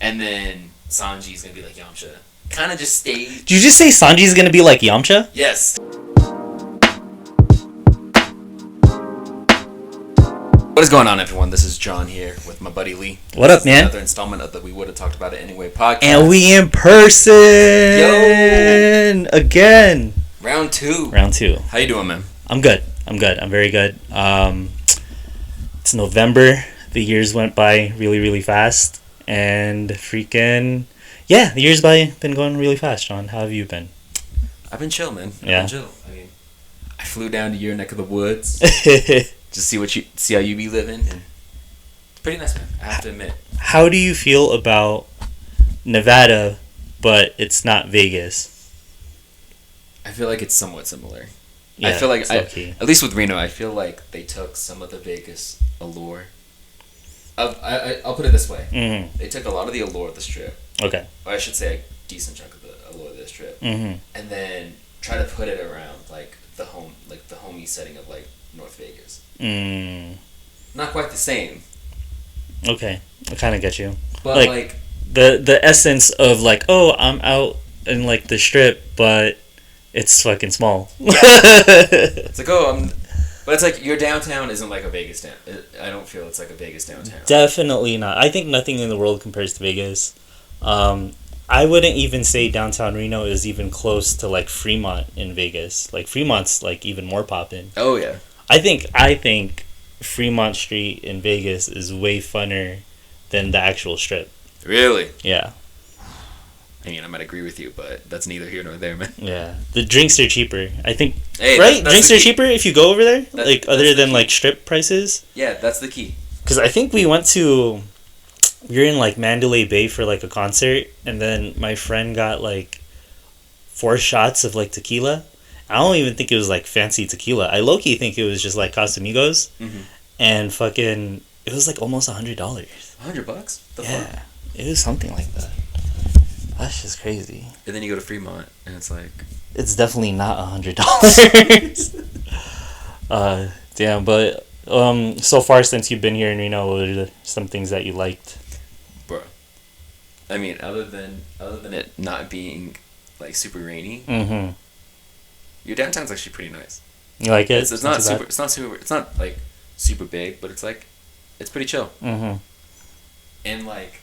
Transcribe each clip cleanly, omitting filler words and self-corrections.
and then Sanji's gonna be like Yamcha. Kind of just stay. Did you just say Sanji's gonna be like Yamcha? Yes. What is going on, everyone? This is John here with my buddy Lee. What up, man? Another installment of the We Would Have Talked About It Anyway podcast. And we in person. Yo! Again. Round two. How you doing, man? I'm good. I'm very good. It's November. The years went by really, really fast. And the years been going really fast, John. How have you been? I've been chill, man. Yeah. I've been chill. I mean, I flew down to your neck of the woods. Just see how you be living. And it's pretty nice, man. I have to admit. How do you feel about Nevada, but it's not Vegas? I feel like it's somewhat similar. Yeah, I feel like, at least with Reno, I feel like they took some of the Vegas allure. I'll put it this way. Mm-hmm. They took a lot of the allure of the Strip. Okay. Or I should say a decent chunk of the allure of the Strip. Mm-hmm. And then try to put it around, like, the homey setting of, like, North Vegas. Not quite the same. Okay, I kind of get you. But like the essence of like, oh, I'm out in like the Strip, but it's fucking small. Yeah. It's like, but it's like your downtown isn't like a Vegas down. I don't feel it's like a Vegas downtown. Definitely not. I think nothing in the world compares to Vegas. I wouldn't even say downtown Reno is even close to like Fremont in Vegas. Like Fremont's like even more poppin'. Oh yeah. I think Fremont Street in Vegas is way funner than the actual Strip. Really? Yeah. I mean, I might agree with you, but that's neither here nor there, man. Yeah. The drinks are cheaper. I think, hey, right? Drinks are cheaper if you go over there? Other than, like, Strip prices? Yeah, that's the key. Because I think we were in, like, Mandalay Bay for, like, a concert, and then my friend got, like, 4 shots of, like, tequila. I don't even think it was, like, fancy tequila. I low-key think it was just, like, Casamigos. Mm-hmm. And fucking... It was, like, almost $100. $100? Yeah. It was something like that. That's just crazy. And then you go to Fremont, and it's like... It's definitely not $100. Damn, but... so far since you've been here in Reno, what are some things that you liked? Bro. I mean, other than it not being, like, super rainy... Mm-hmm. Your downtown's actually pretty nice. You like it? It's not super. It's not like super big, but it's like, it's pretty chill. Mm-hmm. And like,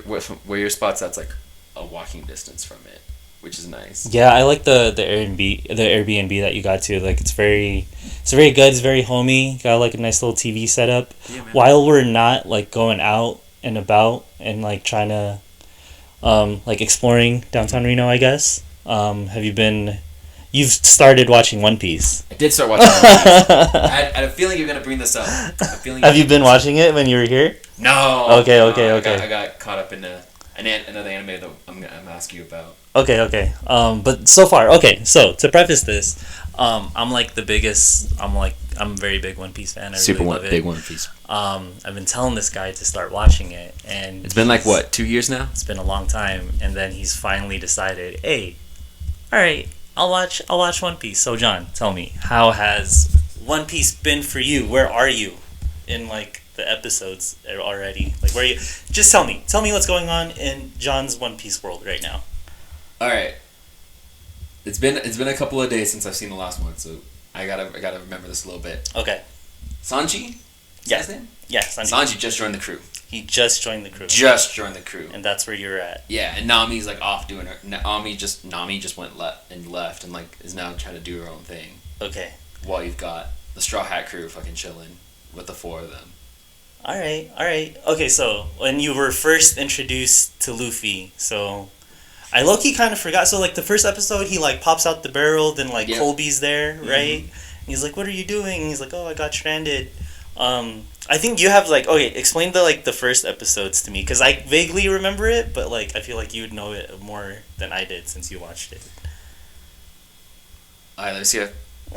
where your spot's at's like a walking distance from it, which is nice. Yeah, I like the Airbnb that you got to. Like, it's very good. It's very homey. Got like a nice little TV setup. Yeah, man. While we're not like going out and about and like trying to, like exploring downtown Reno, I guess. Have you been? You've started watching One Piece. I did start watching One Piece. I had a feeling you're going to bring this up. Have you been watching it when you were here? No. Okay. I got caught up in another anime that I'm going to ask you about. Okay. But so far, so to preface this, I'm like the biggest, I'm a very big One Piece fan. I Super really love it. Big One Piece. I've been telling this guy to start watching it, and it's been like what, 2 years now? It's been a long time, and then he's finally decided, hey, all right, I'll watch One Piece. So John, tell me, how has One Piece been for you? Where are you in like the episodes already? Like, where are you? Just tell me what's going on in John's One Piece world right now. All right. It's been a couple of days since I've seen the last one, so I gotta remember this a little bit. Okay. Sanji? Yeah. His name? Yeah, Sanji. Sanji just joined the crew. He just joined the crew. And that's where you're at. Yeah, and Nami's like off doing her. Nami just went left and like is now trying to do her own thing. Okay. While you've got the Straw Hat crew fucking chilling with the 4 of them. All right. Okay, so when you were first introduced to Luffy, so I low-key kind of forgot. So like the first episode, he like pops out the barrel, then like Colby's there, right? Mm-hmm. And he's like, "What are you doing?" And he's like, "Oh, I got stranded." I think you have like, okay, explain the first episodes to me, because I vaguely remember it, but like I feel like you would know it more than I did since you watched it. Alright, let me see.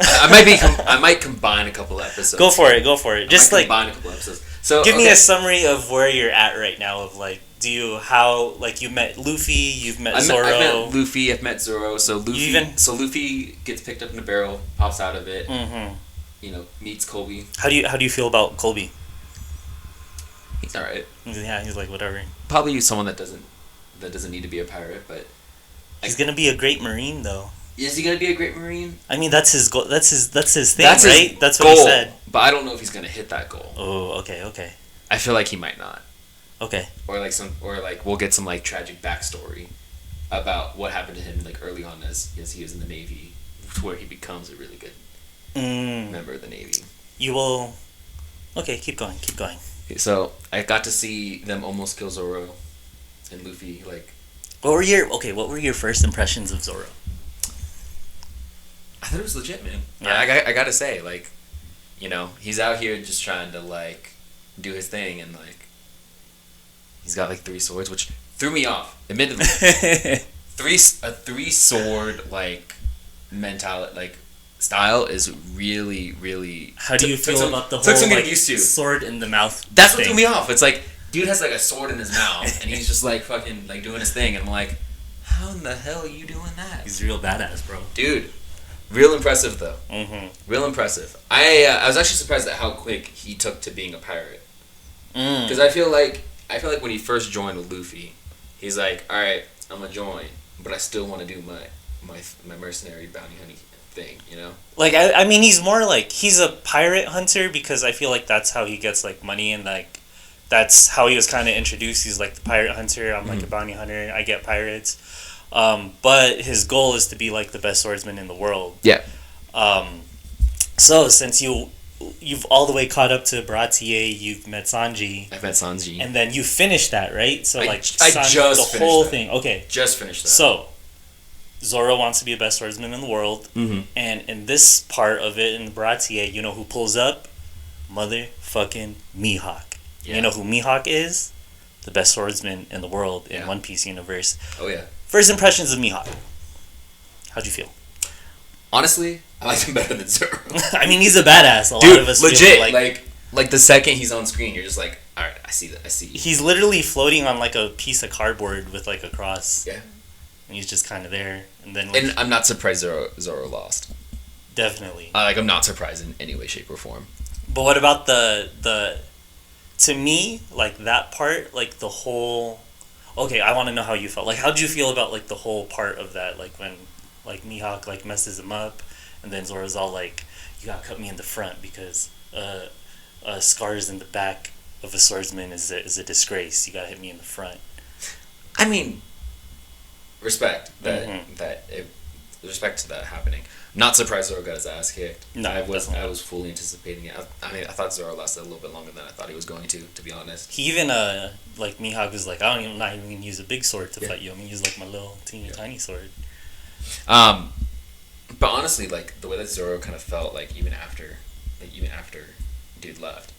I might combine a couple episodes. Go for it. Just like combine a couple episodes. So give me a summary of where you're at right now. Of like, you met Luffy, you've met Zoro. I've met Luffy. I've met Zoro. So Luffy gets picked up in a barrel, pops out of it. Mm-hmm. Meets Colby. How do you feel about Colby? He's alright. Yeah, he's like whatever. Probably someone that doesn't doesn't need to be a pirate, but he's gonna be a great Marine, though. Is he gonna be a great Marine? I mean, that's his goal. That's his thing, That's right? his That's goal, what he said. But I don't know if he's gonna hit that goal. Oh, okay. I feel like he might not. Okay. Or we'll get some like tragic backstory about what happened to him like early on as he was in the Navy, to where he becomes a really good member of the Navy. You will. Okay, keep going. Okay, so I got to see them almost kill Zoro and Luffy. Like, what were your first impressions of Zoro? I thought it was legit, man. Yeah. I gotta say, like, you know, he's out here just trying to like do his thing, and like he's got like 3 swords, which threw me off. Admittedly, a 3 sword like mentality, like style is really, really. How do you feel about the whole like, used to. sword in the mouth? That's what threw me off. It's like dude has like a sword in his mouth, and he's just like fucking like doing his thing, and I'm like, how in the hell are you doing that? He's real badass, bro. Dude. Real impressive though. Mm-hmm. Real impressive. I was actually surprised at how quick he took to being a pirate. Because I feel like when he first joined with Luffy, he's like, all right, I'm gonna join, but I still want to do my mercenary bounty hunting thing, you know? Like I mean, he's more like he's a pirate hunter because I feel like that's how he gets like money, and like that's how he was kind of introduced. He's like the pirate hunter. I'm like a bounty hunter. I get pirates. But his goal is to be like the best swordsman in the world. Yeah. So since you've all the way caught up to Baratier, you've met Sanji. I've met Sanji. And then you finished that, right? So I Sanji, just the whole that. thing. Okay. Just finished that. So Zoro wants to be the best swordsman in the world. Mm-hmm. And in this part of it, in Baratier, you know who pulls up? Motherfucking Mihawk. Yeah. You know who Mihawk is? The best swordsman in the world in One Piece universe. Oh, yeah. First impressions of Mihawk. How'd you feel? Honestly, I liked him better than Zoro. I mean, he's a badass. A Dude, lot of us legit. Feel like the second he's on screen, you're just like, all right, I see that. I see. He's literally floating on like a piece of cardboard with like a cross. Yeah. And he's just kind of there, and then. Like, and I'm not surprised Zoro lost. Definitely. I'm not surprised in any way, shape, or form. But what about the? To me, like that part, like the whole. Okay, I want to know how you felt. Like, how'd you feel about like the whole part of that? Like when, like Mihawk like messes him up, and then Zoro's all like, "You gotta cut me in the front because scars in the back of a swordsman is a disgrace. You gotta hit me in the front." I mean, respect respect to that happening. Not surprised Zoro got his ass kicked. No, I was fully anticipating it. I mean, I thought Zoro lasted a little bit longer than I thought he was going to be honest. He even like Mihawk was like, I'm not even gonna use a big sword to fight you. I'm gonna use like my little teeny tiny sword. But honestly, like the way that Zoro kind of felt, like even after dude left,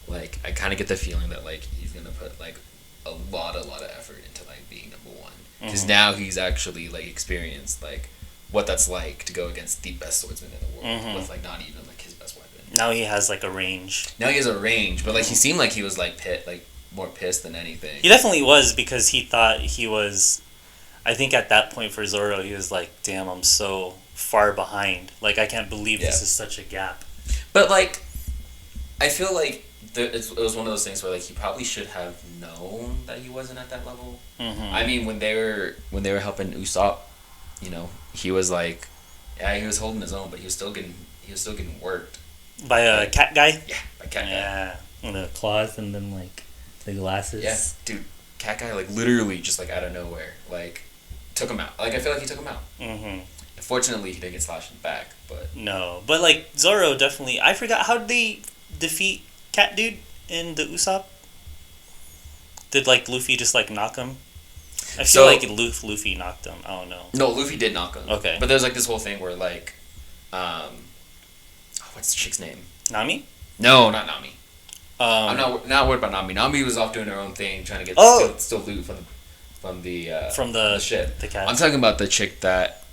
like I kind of get the feeling that like he's gonna put like a lot of effort into like being number one, because now he's actually like experienced like what that's like to go against the best swordsman in the world with like not even like his best weapon. Now he has like a range. But like he seemed like he was like more pissed than anything. He definitely was, because he thought he was. I think at that point for Zoro, he was like, "Damn, I'm so far behind. Like I can't believe this is such a gap." But like, I feel like it was one of those things where like he probably should have known that he wasn't at that level. I mean, when they were helping Usopp, you know, he was like, yeah, he was holding his own, but he was still getting worked by a cat guy. Yeah, by cat guy. Yeah, and the claws and then like the glasses. Yeah, dude, cat guy like literally just like out of nowhere like took him out. Like I feel like he took him out. Unfortunately, he didn't get slashed in the back, but no. But like Zoro definitely. I forgot, how did they defeat Cat Dude in the Usopp? Did like Luffy just like knock him? I feel like Luffy knocked him. I don't know. No, Luffy did knock him. Okay. But there's like this whole thing where like, what's the chick's name? Nami? No, not Nami. I'm not worried about Nami. Nami was off doing her own thing, trying to get still loot from the ship. The cat. I'm talking about the chick that.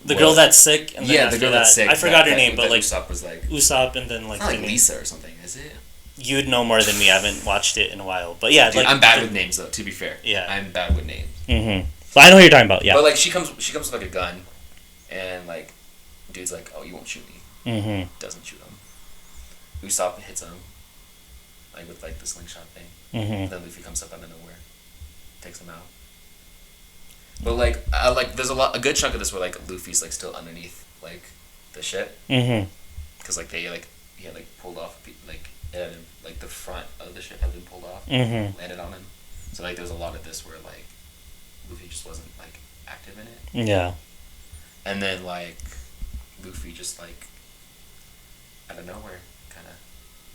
The girl that's sick. And then the girl that's sick. I forgot her name, but like Usopp was like. Usopp, and then like. It's not like Lisa or something, is it? You'd know more than me. I haven't watched it in a while, but yeah. Dude, like, I'm bad with names, though. To be fair, yeah, I'm bad with names. So I know what you're talking about. Yeah. But like she comes with like a gun, and like, dude's like, "Oh, you won't shoot me." Doesn't shoot him. Usopp hits him, like with like the slingshot thing. And then Luffy comes up out of nowhere, takes him out. But like there's a good chunk of this where like Luffy's like still underneath like the ship. Mm-hmm. Because like he had like pulled off like like the front of the ship had been pulled off, landed on him. So like there's a lot of this where like Luffy just wasn't like active in it. Yeah. And then like Luffy just like out of nowhere kind of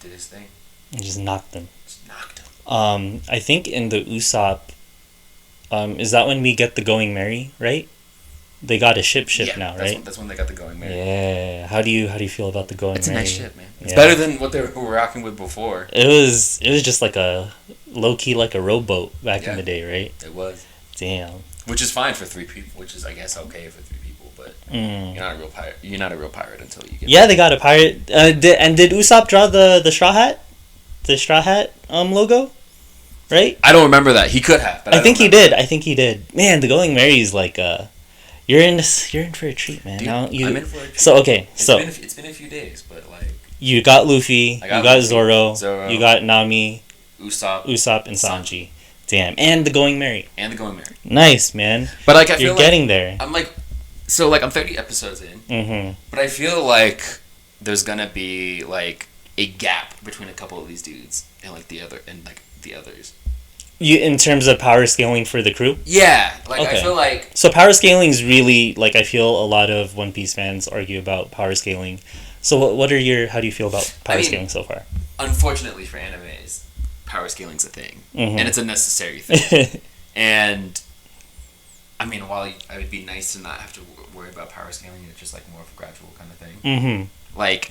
did his thing. And just knocked him. I think in the Usopp, is that when we get the Going Merry, right? They got a ship now, right? That's when they got the Going Merry. Yeah. How do you feel about the Going Merry? It's a nice ship, man. It's better than what they were rocking with before. It was just like a low key like a rowboat back in the day, right? It was. Damn. Which is fine for 3 people. Which is, I guess, okay for 3 people. But you're not a real pirate. You're not a real pirate until you get. Yeah, they got a pirate. Did Usopp draw the straw hat? The straw hat logo, right? I don't remember that. He could have. But I think he did. Man, the Going Merry is like you're in for a treat, man. Dude, now I'm in for a treat. So okay, it's been a few days, but like you got Luffy, you got Zoro, you got Nami, Usopp, and Sanji. Damn, and the Going Merry. Nice, man. But like I feel you're getting there. I'm like, so like I'm 30 episodes in. Mm-hmm. But I feel like there's gonna be like a gap between a couple of these dudes and like the others. You in terms of power scaling for the crew? Yeah, like okay. I feel like so power scaling is really like I feel a lot of One Piece fans argue about power scaling. So how do you feel about power scaling so far? Unfortunately for animes, power scaling's a thing, and it's a necessary thing. And I mean, while it would be nice to not have to worry about power scaling, it's just like more of a gradual kind of thing. Mm-hmm. Like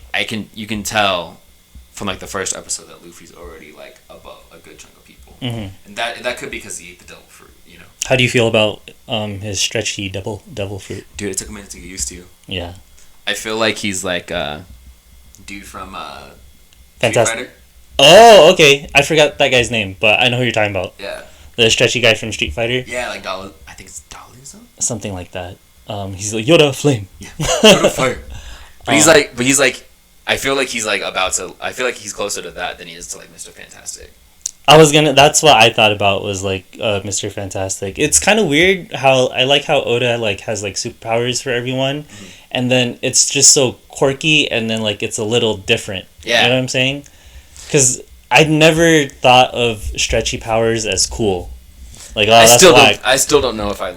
you can tell from like the first episode that Luffy's already like above a good chunk of people, and that could be because he ate the devil fruit, you know. How do you feel about his stretchy devil fruit? Dude, it took a minute to get used to. Yeah. I feel like he's like dude from Fantastic. Street Fighter. Oh, okay. I forgot that guy's name, but I know who you're talking about. Yeah. The stretchy guy from Street Fighter. Yeah, like I think it's Dolly or something. Something like that. He's like Yoda Flame. Yeah. Yoda Fire. But he's like. I feel like he's like I feel like he's closer to that than he is to like Mr. Fantastic. That's what I thought about was like Mr. Fantastic. It's kind of weird how Oda like has like superpowers for everyone, and then it's just so quirky, and then like it's a little different. Yeah. You know what I'm saying? Because I'd never thought of stretchy powers as cool. Like I still don't know if I'm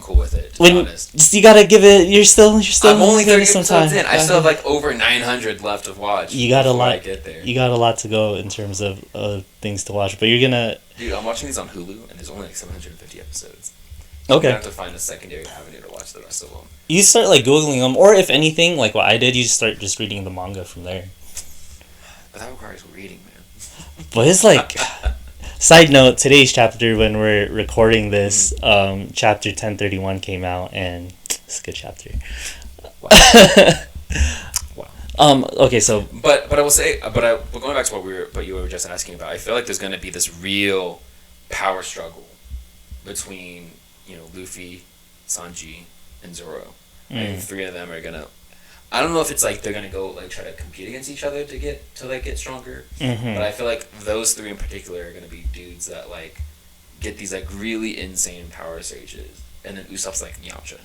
cool with it. To be honest, you gotta give it. You're still. I'm only 30 episodes in. I still have like over 900 left to watch. You got a lot. I get there. You got a lot to go in terms of things to watch, but you're gonna. Dude, I'm watching these on Hulu, and there's only like 750 episodes. Okay. You have to find a secondary avenue to watch the rest of them. You start like googling them, or if anything, like what I did, you start just reading the manga from there. But that requires reading, man. But it's like. Side note, today's chapter, when we're recording this, chapter 1031 came out, and it's a good chapter. Wow. Okay, so... But I will say, but going back to what you were just asking about, I feel like there's going to be this real power struggle between, you know, Luffy, Sanji, and Zoro. I think 3 of them are going to... I don't know if it's like they're gonna go like try to compete against each other to get stronger, but I feel like those 3 in particular are gonna be dudes that like get these like really insane power surges, and then Usopp's like Yamcha.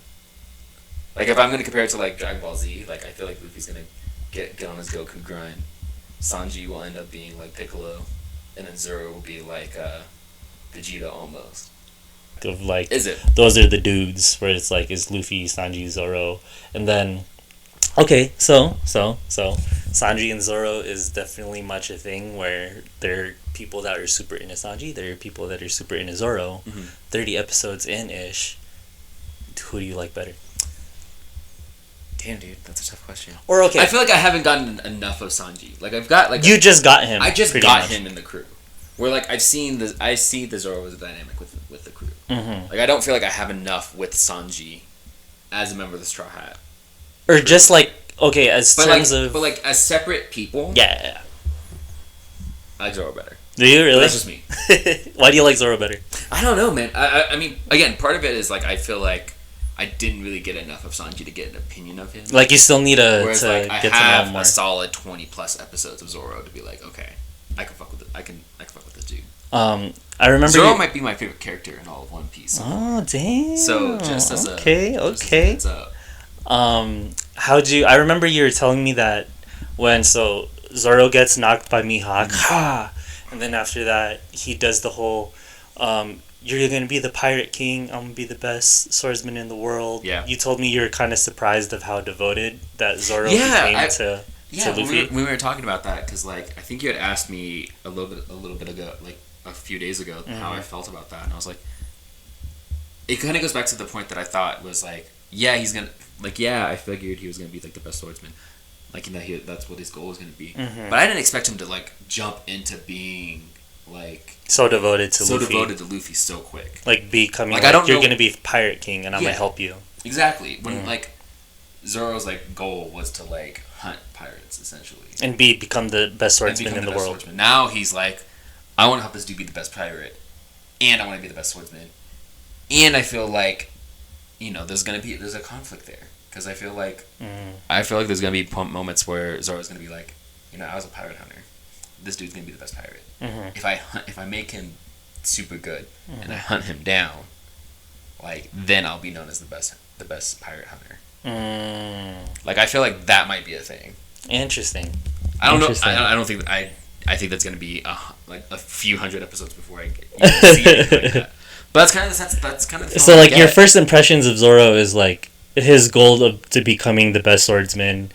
Like if I'm gonna compare it to like Dragon Ball Z, like I feel like Luffy's gonna get on his Goku grind, Sanji will end up being like Piccolo, and then Zoro will be like Vegeta almost. Of like is it? Those are the dudes where it's like is Luffy, Sanji, Zoro, and then. Okay, so Sanji and Zoro is definitely much a thing where there are people that are super into Sanji, there are people that are super into Zoro. 30 episodes in-ish. Who do you like better? Damn, dude, that's a tough question. Or okay, I feel like I haven't gotten enough of Sanji. Like I've got like you just got him. I just got him in the crew. Where like I see the Zoro as a dynamic with the crew. Like I don't feel like I have enough with Sanji as a member of the Straw Hat. Or just like okay, but like as separate people. Yeah. I like Zoro better. Do you really? But that's just me. Why do you like Zoro better? I don't know, man. I mean, again, part of it is like I feel like I didn't really get enough of Sanji to get an opinion of him. Like you still need Whereas, to like, get I have to know more. a solid 20+ episodes of Zoro to be like, okay, I can fuck with it. I can fuck with this dude. I remember Zoro might be my favorite character in all of One Piece. Oh, damn. So just as okay. Heads up. I remember you were telling me that when Zoro gets knocked by Mihawk, and then after that he does the whole, you're gonna be the Pirate King. I'm gonna be the best swordsman in the world. Yeah. You told me you were kind of surprised of how devoted that Zoro became to Luffy. We were talking about that because like I think you had asked me a little bit ago, like a few days ago, how I felt about that, and I was like, it kind of goes back to the point that I thought was like, I figured he was gonna be like the best swordsman, like that's what his goal was gonna be, but I didn't expect him to like jump into being like so devoted to Luffy so quick, like becoming like you're gonna be Pirate King and I'm gonna help you. Exactly. When like Zoro's like goal was to like hunt pirates essentially and become the best swordsman in the world. Now he's like, I want to help this dude be the best pirate, and I want to be the best swordsman, and I feel like, there's a conflict there because I feel like there's gonna be moments where Zoro's gonna be like, I was a pirate hunter, this dude's gonna be the best pirate. If I make him super good and I hunt him down, like then I'll be known as the best pirate hunter. Like I feel like that might be a thing. Interesting. I don't know. I don't think I think that's gonna be a few hundred episodes before I see anything like that. But that's kind of so like your first impressions of Zoro is like his goal to becoming the best swordsman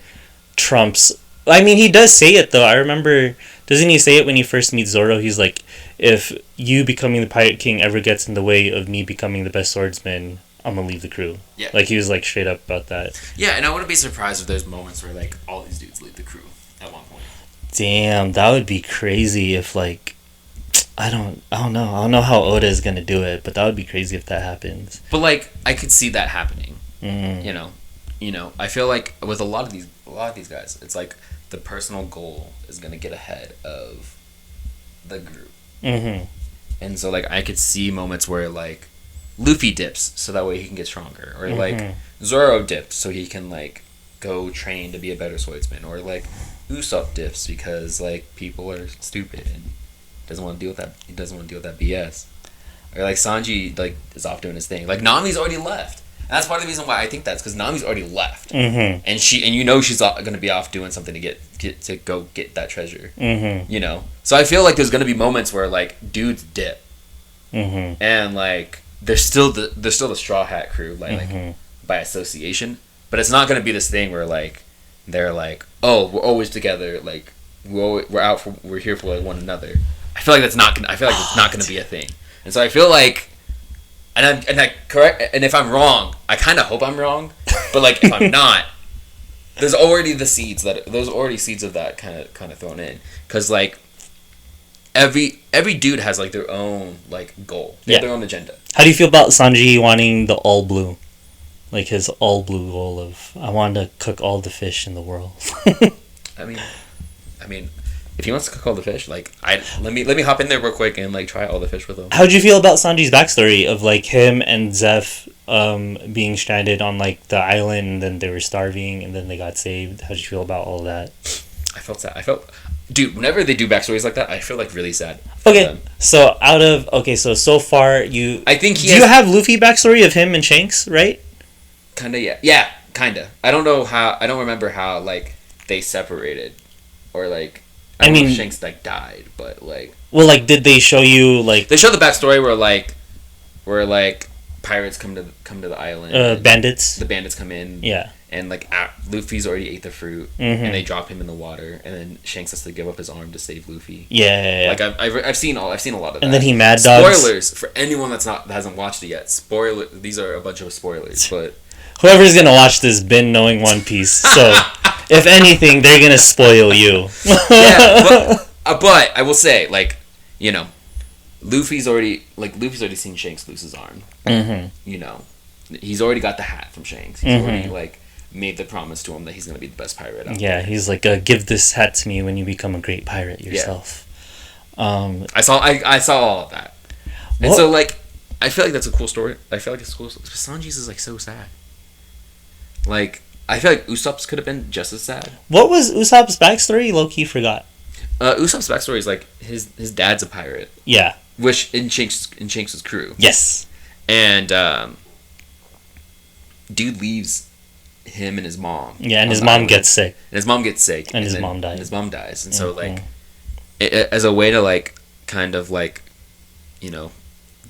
trumps. I mean, he does say it though. I remember, doesn't he say it when he first meets Zoro? He's like, if you becoming the Pirate King ever gets in the way of me becoming the best swordsman, I'm gonna leave the crew. Yeah. Like he was like straight up about that. Yeah, and I wouldn't be surprised if there's moments where like all these dudes leave the crew at one point. Damn, that would be crazy if like I don't know how Oda is gonna do it, but that would be crazy if that happens. But like I could see that happening. I feel like with a lot of these guys, it's like the personal goal is gonna get ahead of the group. And so like I could see moments where like Luffy dips so that way he can get stronger, or like Zoro dips so he can like go train to be a better swordsman, or like Usopp dips because like people are stupid and doesn't want to deal with that. He doesn't want to deal with that BS. Or like Sanji like is off doing his thing. Like Nami's already left. And that's part of the reason why I think that's because Nami's already left, and she's gonna be off doing something to get that treasure. So I feel like there's gonna be moments where like dudes dip, and like there's still the Straw Hat crew like by association, but it's not gonna be this thing where like they're like, oh, we're always together, like we're here for one another. I feel like it's not gonna be a thing, and so I feel like. And I correct, and if I'm wrong, I kind of hope I'm wrong, but like if I'm not, there's already seeds of that kind of thrown in, because like every dude has like their own like goal, they have their own agenda. How do you feel about Sanji wanting the all blue, like his all blue goal of I want to cook all the fish in the world? I mean. If he wants to cook all the fish, like let me hop in there real quick and like try all the fish with him. How'd you feel about Sanji's backstory of like him and Zeph being stranded on like the island, and then they were starving, and then they got saved? How'd you feel about all of that? I felt sad. Dude, whenever they do backstories like that, I feel like really sad. Okay, so so far you have Luffy backstory of him and Shanks, right? Kinda, yeah, kinda. I don't remember how like they separated, or like. I mean, Shanks like died, but like. Well, like, did they show you like? They showed the backstory where pirates come to the island. Bandits. The bandits come in. Yeah. And like Luffy's already ate the fruit, and they drop him in the water, and then Shanks has to give up his arm to save Luffy. Yeah. Like I've seen a lot of that. And then he mad dogs. Spoilers for anyone that hasn't watched it yet. These are a bunch of spoilers, but. Whoever's gonna watch this been knowing One Piece, so. If anything, they're gonna spoil you. Yeah, but I will say, like, Luffy's already seen Shanks lose his arm. He's already got the hat from Shanks. He's already like made the promise to him that he's gonna be the best pirate out there. He's like, give this hat to me when you become a great pirate yourself. Yeah. I saw all of that, and so like, I feel like that's a cool story. I feel like it's cool. Sanji's is like so sad. Like. I feel like Usopp's could have been just as sad. What was Usopp's backstory? Low-key forgot. Usopp's backstory is like his dad's a pirate. Yeah. which in Shanks' crew. Yes. And dude leaves him and his mom. Yeah, and his mom gets sick. And his mom gets sick. And his mom dies. And his mom dies. And so like, as a way to like kind of like, you know,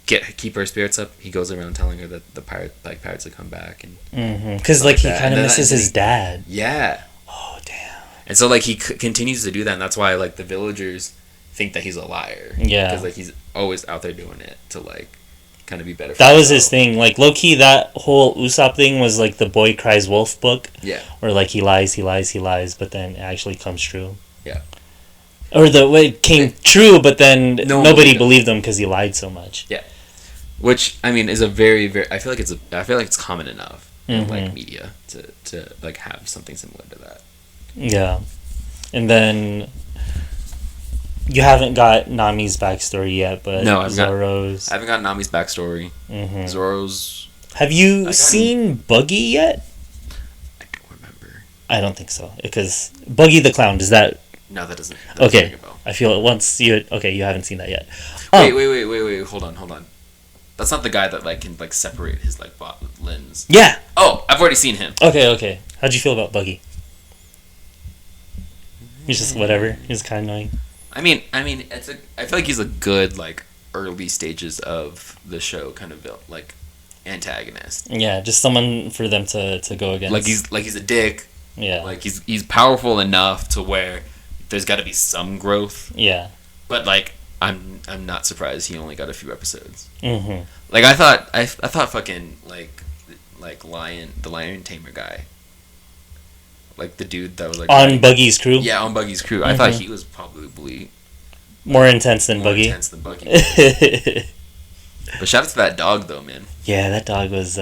keep her spirits up, he goes around telling her that the pirates will come back and because like he kind of misses his dad. Yeah. Oh damn. And so like he continues to do that, and that's why like the villagers think that he's a liar. Yeah. Because like he's always out there doing it to like kind of be better. That was his thing. Like low key, that whole Usopp thing was like the Boy Cries Wolf book. Yeah. Where like he lies, but then it actually comes true. Yeah. Or the way it came true, but then nobody believed him because he lied so much. Yeah. Which I mean is a very very. I feel like it's common enough in like media to like have something similar to that. Yeah, and then you haven't got Nami's backstory yet, but no, Zoro's. I haven't got Nami's backstory. Zoro's. Have you seen Buggy yet? I don't remember. I don't think so, because Buggy the Clown, does that... No, that doesn't. Okay, I feel once you... Okay, you haven't seen that yet. Wait, hold on. That's not the guy that like can like separate his like limbs. Yeah! Oh, I've already seen him. Okay. How'd you feel about Buggy? He's just whatever. He's kind of annoying. I mean, I feel like he's a good like early stages of the show kind of built like antagonist. Yeah, just someone for them to go against. Like he's a dick. Yeah. Like he's powerful enough to where there's got to be some growth. Yeah. But like I'm not surprised he only got a few episodes. Mm-hmm. Like I thought fucking like the lion tamer guy. Like the dude that was like on Buggy's crew. Yeah, on Buggy's crew. I thought he was probably more intense than Buggy. But shout out to that dog though, man. Yeah, that dog was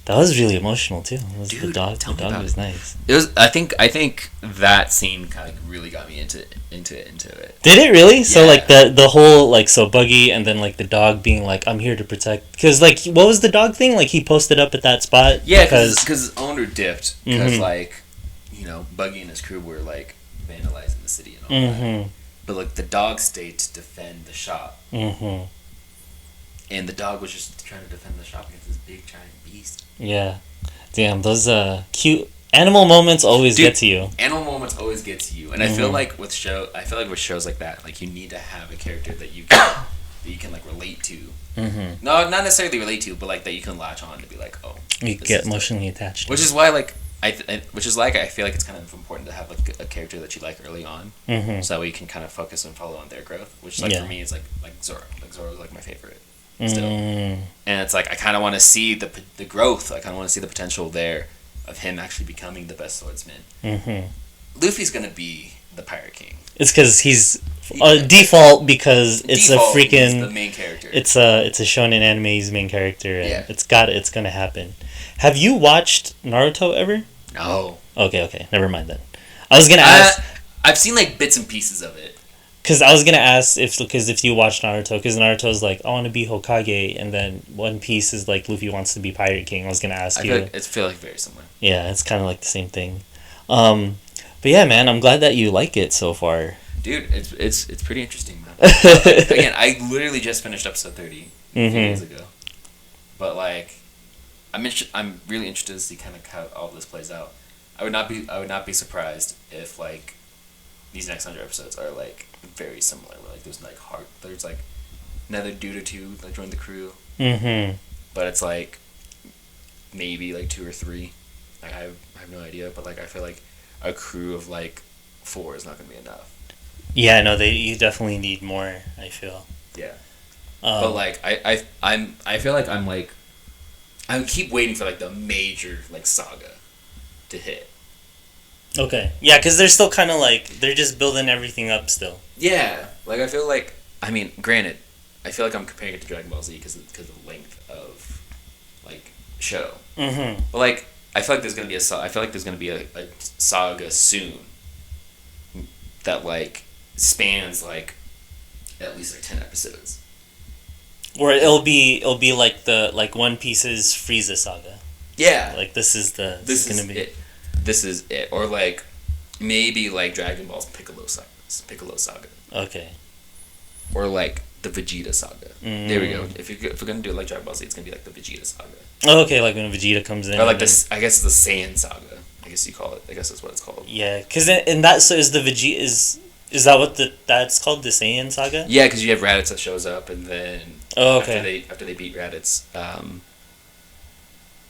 that was really emotional too. Dude, the dog was nice. It was. I think that scene kind of really got me into it. Did it really? Yeah. So like the whole like so Buggy and then like the dog being like I'm here to protect, because like what was the dog thing, like he posted up at that spot? Yeah, because his owner dipped because like you know Buggy and his crew were like vandalizing the city and all that. But like the dog stayed to defend the shop. And the dog was just trying to defend the shop against this big giant beast. Yeah. Damn, those cute animal moments always get to you. Animal moments always get to you. And I feel like with shows like that, like you need to have a character that you can like relate to. No, not necessarily relate to, but like that you can latch on to be like, oh. You get emotionally attached. Which is why like I feel like it's kind of important to have like a character that you like early on, so that way you can kind of focus and follow on their growth. Which like for me is like Zoro. Like Zoro's like my favorite. Still. And it's like I kind of want to see the growth. I kind of want to see the potential there of him actually becoming the best swordsman. Luffy's gonna be the Pirate King. It's because he's default because it's a freaking he's the main character. It's a shonen anime. He's the main character, and it's gonna happen. Have you watched Naruto ever? No. Okay. Never mind then. I was gonna ask. I've seen like bits and pieces of it. Because I was gonna ask if you watched Naruto, because Naruto's like I want to be Hokage, and then One Piece is like Luffy wants to be Pirate King. I was gonna ask you. I feel like very similar. Yeah, it's kind of like the same thing. But yeah, man, I'm glad that you like it so far. Dude, it's pretty interesting, man. Again, I literally just finished episode 30 a few days ago, but like, I'm really interested to see kind of how all this plays out. I would not be surprised if like these next 100 episodes are like very similar. Where, like there's like another dude or two that joined the crew. But it's like maybe like 2 or 3. Like I have no idea, but like I feel like a crew of like 4 is not gonna be enough. Yeah, no, you definitely need more. I feel. Yeah. But like I feel like I keep waiting for like the major like saga to hit. Okay. Yeah, because they're still kind of like they're just building everything up still. Yeah, like I feel like granted, I feel like I'm comparing it to Dragon Ball Z because of the length of like show. But like I feel like there's gonna be a saga soon that like spans like at least like 10 episodes. Or it'll be like the One Piece's Frieza saga. Yeah. Like this is gonna be it. This is it. Or like maybe like Dragon Ball's Piccolo saga. Okay. Or like the Vegeta saga. There we go. If we're gonna do it like Dragon Ball Z, it's gonna be like the Vegeta saga. Oh, okay, like when Vegeta comes in. Or like this, I guess it's the Saiyan saga. I guess you call it. I guess that's what it's called. Yeah, because in that, so is the Vegeta is that what that's called, the Saiyan saga? Yeah, because you have Raditz that shows up, and then after they beat Raditz,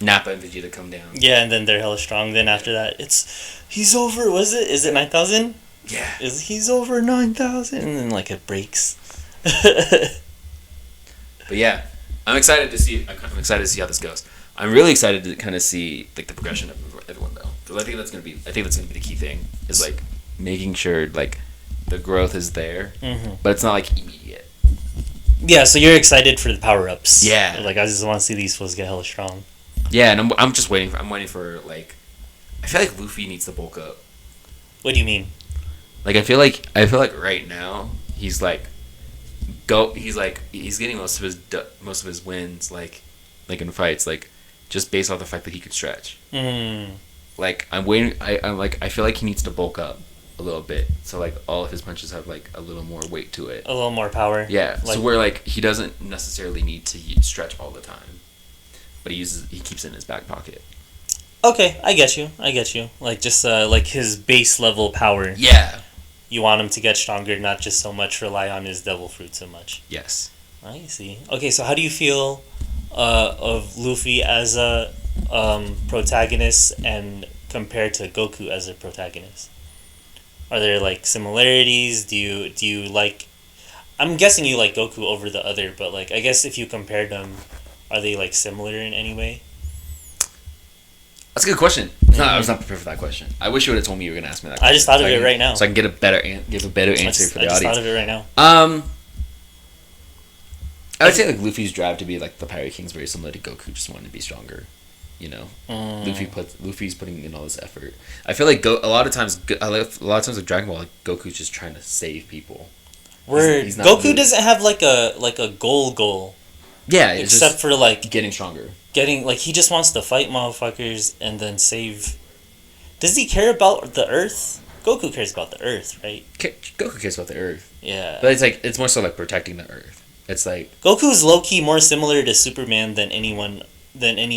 Nappa and Vegeta come down. Yeah, and then they're hella strong. Then after that, he's over. Is it 9,000? Yeah. He's over 9,000, and then like it breaks. But yeah, I'm excited to see how this goes. I'm really excited to kind of see like the progression of everyone though. Because I think that's gonna be the key thing is like making sure like the growth is there, but it's not like immediate. Yeah, so you're excited for the power ups. Yeah. Like I just want to see these fools get hella strong. Yeah, and I'm just waiting. I'm waiting for like, I feel like Luffy needs to bulk up. What do you mean? Like I feel like right now he's getting most of his wins like in fights like just based off the fact that he could stretch. Like I'm waiting. I feel like he needs to bulk up a little bit so like all of his punches have like a little more weight to it. A little more power. Yeah. Like, so where like he doesn't necessarily need to stretch all the time, but he keeps it in his back pocket. Okay, I get you. Like just like his base level power. Yeah. You want him to get stronger, not just so much rely on his devil fruit so much. Yes. I see. Okay, so how do you feel of Luffy as a protagonist and compared to Goku as a protagonist? Are there like similarities? Do you like? I'm guessing you like Goku over the other, but like I guess if you compared them, are they like similar in any way? That's a good question. No, I was not prepared for that question. I wish you would have told me you were going to ask me that question. I just thought of it right now. So I can give a better answer for the audience. I just thought of it right now. I would say like Luffy's drive to be like the Pirate King is very similar to Goku, just wanting to be stronger. You know, Luffy's putting in all this effort. I feel like a lot of times with Dragon Ball, like Goku's just trying to save people. Where Goku doesn't have like a goal. Yeah, except for like getting stronger. He just wants to fight motherfuckers and then save. Does he care about the Earth? Goku cares about the Earth, right? Goku cares about the Earth. Yeah. But it's more so like protecting the Earth. It's like Goku's low key more similar to Superman than any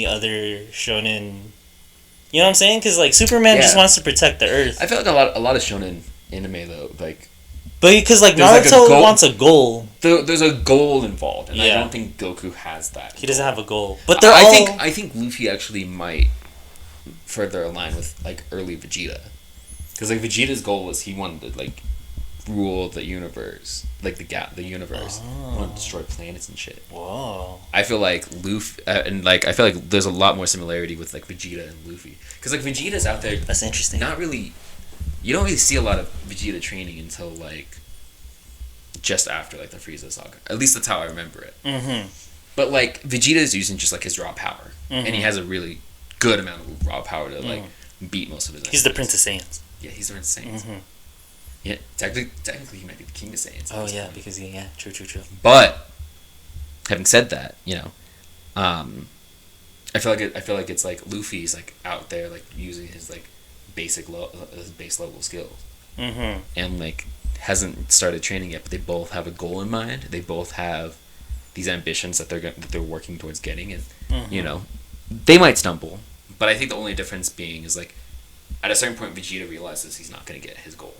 other shonen. You know what I'm saying? Because like Superman just wants to protect the Earth. I feel like a lot of shonen anime though, like. But because like Naruto wants a goal. There's a goal involved, and I don't think Goku has that. He doesn't have a goal, but I think Luffy actually might further align with like early Vegeta, because like Vegeta's goal was he wanted to like rule the universe, like the universe, he wanted to destroy planets and shit. Whoa. I feel like Luffy and like I feel like there's a lot more similarity with like Vegeta and Luffy, because like Vegeta's out there. That's interesting. Not really. You don't really see a lot of Vegeta training until like just after like the Frieza saga. At least that's how I remember it. Mm-hmm. But like Vegeta is using just like his raw power, and he has a really good amount of raw power to like beat most of his enemies. He's the Prince of Saiyans. Yeah, he's the Prince of Saiyans. Yeah, technically he might be the King of Saiyans. Oh yeah, because true. But having said that, you know, I feel like it's like Luffy's like out there like using his like base level skills, and like hasn't started training yet. But they both have a goal in mind. They both have these ambitions that they're working towards getting, and you know, they might stumble. But I think the only difference being is like at a certain point, Vegeta realizes he's not going to get his goal.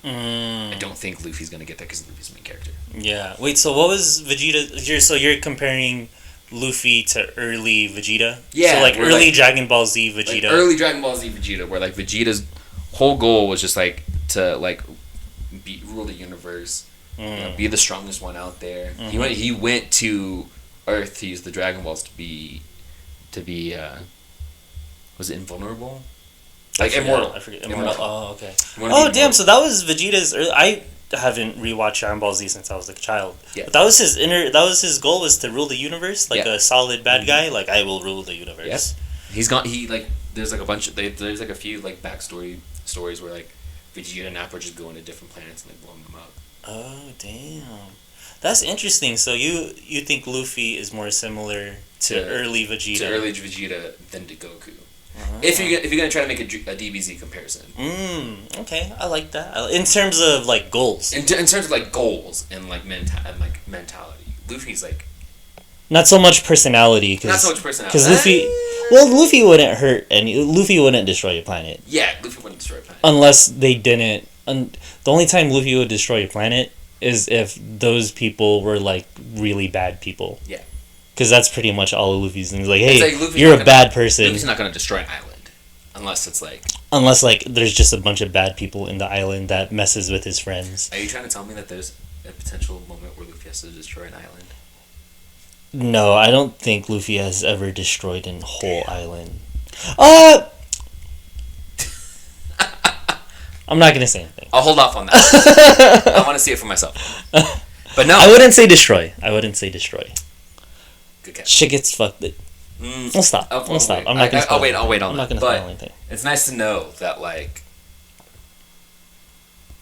I don't think Luffy's going to get there because Luffy's the main character. Yeah. Wait, so what was Vegeta? So you're comparing Luffy to early Vegeta? Yeah. So like early Dragon Ball Z Vegeta. Like early Dragon Ball Z Vegeta, where like Vegeta's whole goal was just like to like rule the universe, you know, be the strongest one out there. He went to Earth to use the Dragon Balls to be was it invulnerable? Like immortal. I forget. Immortal. Oh, okay. Oh, damn! So that was Vegeta's. I haven't rewatched Dragon Ball Z since I was like a child. Yeah. But that was his his goal, was to rule the universe, like a solid bad guy. Like, I will rule the universe. Yes. He's got. He like. There's like a bunch of. There's like a few like backstory stories where like Vegeta and Nappa just go into different planets and like blowing them up. Oh damn. That's interesting. So you think Luffy is more similar to early Vegeta? To early Vegeta than to Goku. If you're gonna try to make a DBZ comparison. Okay, I like that. In terms of like goals. In terms of like goals and like mentality, Luffy's like. Not so much personality. Because Luffy wouldn't hurt Luffy wouldn't destroy a planet. Yeah, Luffy wouldn't destroy a planet. Unless they didn't. The only time Luffy would destroy a planet is if those people were like really bad people. Yeah. Because that's pretty much all of Luffy's things. Like, hey, you're a bad person. Luffy's not going to destroy an island. Unless it's like... Unless, like, there's just a bunch of bad people in the island that messes with his friends. Are you trying to tell me that there's a potential moment where Luffy has to destroy an island? No, I don't think Luffy has ever destroyed a whole island. I'm not going to say anything. I'll hold off on that. I want to see it for myself. But no. I wouldn't say destroy. Good catch. Shit gets fucked. We'll stop. We'll stop. I'm not gonna. I'll wait on that. I'm not gonna spoil anything. It's nice to know that like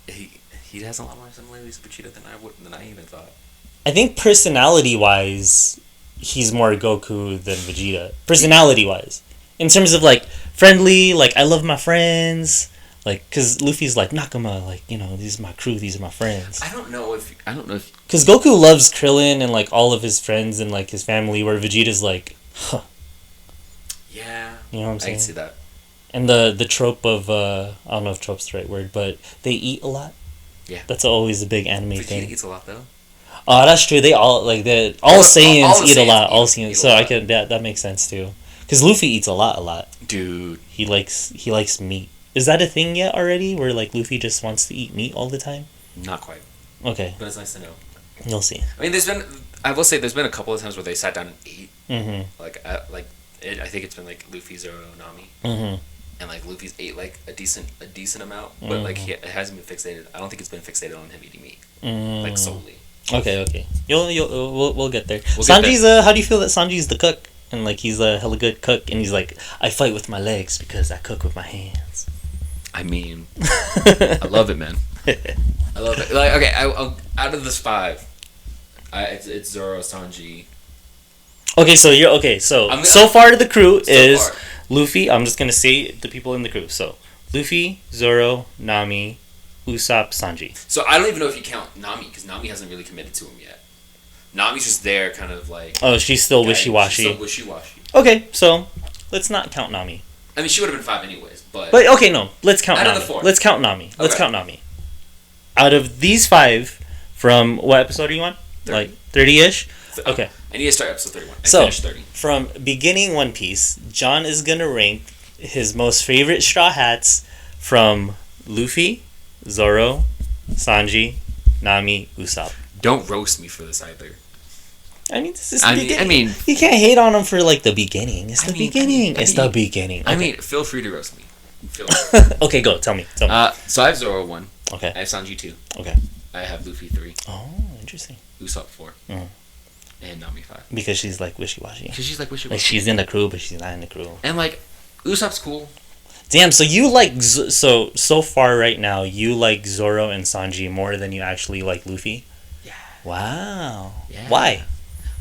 he has a lot more similarities to Vegeta than I even thought. I think personality wise, he's more Goku than Vegeta. Personality wise, in terms of like friendly, like I love my friends. Like, cause Luffy's like Nakama, like these are my crew, these are my friends. I don't know if. Cause Goku loves Krillin and like all of his friends and like his family, where Vegeta's like, huh. Yeah. You know what I'm saying? I can see that. And the trope of I don't know if trope's the right word, but they eat a lot. Yeah. That's always a big anime thing. Vegeta eats a lot though. Oh, that's true. They all like all Saiyans eat a lot. All Saiyans, so I can that makes sense too. Cause Luffy eats a lot. Dude. He likes meat. Is that a thing yet already? Where like Luffy just wants to eat meat all the time? Not quite. Okay. But it's nice to know. You'll see. I mean, I will say, there's been a couple of times where they sat down and ate. Mm-hmm. I think it's been like Luffy, Zoro, Nami, and like Luffy's ate like a decent amount, but like it hasn't been fixated. I don't think it's been fixated on him eating meat, like solely. Okay. We'll get there. Sanji's how do you feel that Sanji's the cook and like he's a hella good cook and he's like I fight with my legs because I cook with my hands. I mean, I love it, man. I love it. Like, okay, out of this 5, it's Zoro, Sanji. Okay, so far the crew is Luffy. I'm just gonna say the people in the crew. So Luffy, Zoro, Nami, Usopp, Sanji. So I don't even know if you count Nami because Nami hasn't really committed to him yet. Nami's just there, kind of like. Oh, she's still wishy-washy. She's still wishy-washy. Okay, so let's not count Nami. I mean, she would have been 5 anyways, but okay, no, let's count Nami. Out of the 4. Let's count Nami. Okay. Let's count Nami. Out of these 5, from what episode are you on? 30. Like 30-ish. Okay. I need to start episode 31. I finished 30. From beginning One Piece, John is gonna rank his most favorite Straw Hats from Luffy, Zoro, Sanji, Nami, Usopp. Don't roast me for this either. I mean, this is the beginning. I mean, you can't hate on him for like the beginning. It's the beginning. It's the beginning. I mean, feel free to roast me. Okay, go. Tell me. So I have Zoro 1. Okay. I have Sanji 2. Okay. I have Luffy 3. Oh, interesting. Usopp 4. And Nami 5. Because she's like wishy-washy. Like she's in the crew, but she's not in the crew. And like, Usopp's cool. Damn, so you like so far right now you like Zoro and Sanji more than you actually like Luffy? Yeah. Wow. Yeah. Why?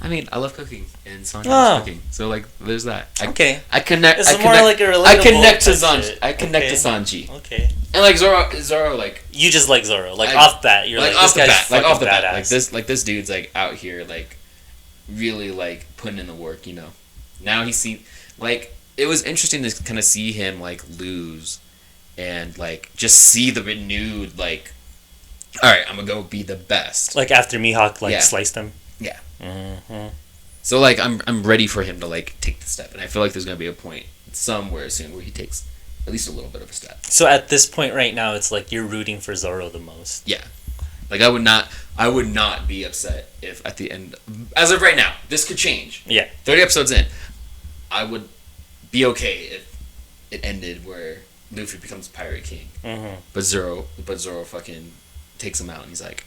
I mean, I love cooking, and Sanji loves cooking, so like, there's that. Okay. I connect. It's more like a relatable. I connect to Sanji. I connect to Sanji. Okay. And like Zoro, like you just like Zoro, like off bat. You're like off the bat, like off the bat. Like this dude's like out here, like really like putting in the work. Now he's seen like it was interesting to kind of see him like lose, and like just see the renewed like, all right, I'm gonna go be the best. Like after Mihawk sliced him. Yeah. Mm-hmm. So like I'm ready for him to like take the step, and I feel like there's gonna be a point somewhere soon where he takes at least a little bit of a step. So at this point right now, it's like you're rooting for Zoro the most. Yeah, like I would not be upset if at the end, as of right now, this could change. Yeah, 30 episodes in, I would be okay if it ended where Luffy becomes Pirate King, but Zoro fucking takes him out, and he's like,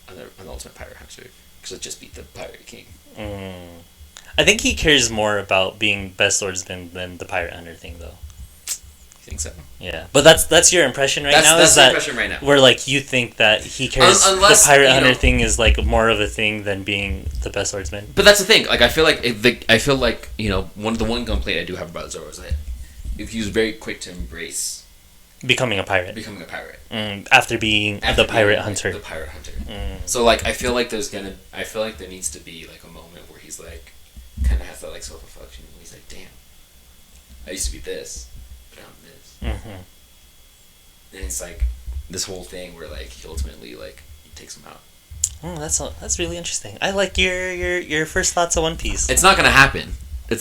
I'm the ultimate pirate hunter. Because I just beat the Pirate King. I think he cares more about being best swordsman than the pirate hunter thing, though. You think so? Yeah, but that's your impression right now. That's the impression right now. Where like you think that he cares. Unless, the pirate hunter thing is like more of a thing than being the best swordsman. But that's the thing. Like I feel like one complaint I do have about Zoro is that he was very quick to embrace becoming a pirate. After being the pirate hunter. The pirate hunter. So like I feel like there needs to be like a moment where he's like kind of has that like self-reflection where he's like, damn, I used to be this, but now I'm this. And it's like this whole thing where like he ultimately like he takes him out. That's really interesting. I like your first thoughts on One Piece. It's not gonna happen. Who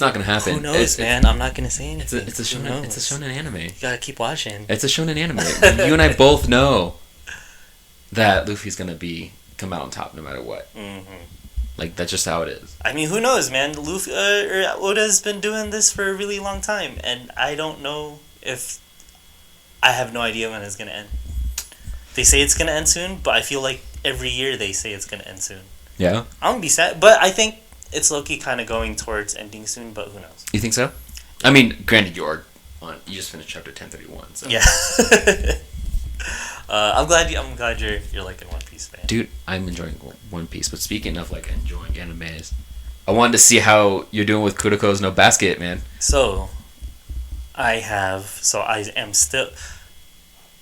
knows, man? I'm not gonna say anything. It's a shonen anime. You gotta keep watching. It's a shonen anime. You and I both know that Luffy's gonna come out on top no matter what. Like that's just how it is. I mean, who knows, man? Luffy Oda's been doing this for a really long time, and I don't know if I have no idea when it's gonna end. They say it's gonna end soon, but I feel like every year they say it's gonna end soon. Yeah. I'm gonna be sad, but I think it's low-key kind of going towards ending soon, but who knows? You think so? I mean, granted, you just finished chapter 1031, so. Yeah. I'm glad you're liking One Piece, man. Dude, I'm enjoying One Piece, but speaking of like enjoying animes, I wanted to see how you're doing with Kuruko No Basket, man. I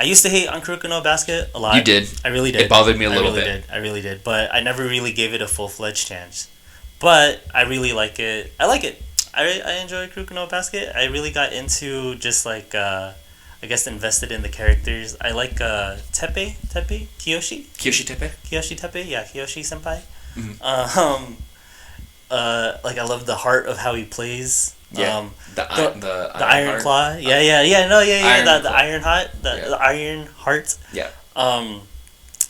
used to hate on Kuruko No Basket a lot. You did. I really did. It bothered me a little bit. I really did. But I never really gave it a full-fledged chance. But I really like it. I like it. I enjoy Kuruko No Basket. I really got into just like, I guess invested in the characters. I like Tepe? Kiyoshi? Kiyoshi Tepe? Kiyoshi Tepe, yeah. Kiyoshi Senpai. Mm-hmm. Like I love the heart of how he plays. Yeah. The Iron heart. Claw. Yeah. The Iron Heart. The Iron Heart. Yeah.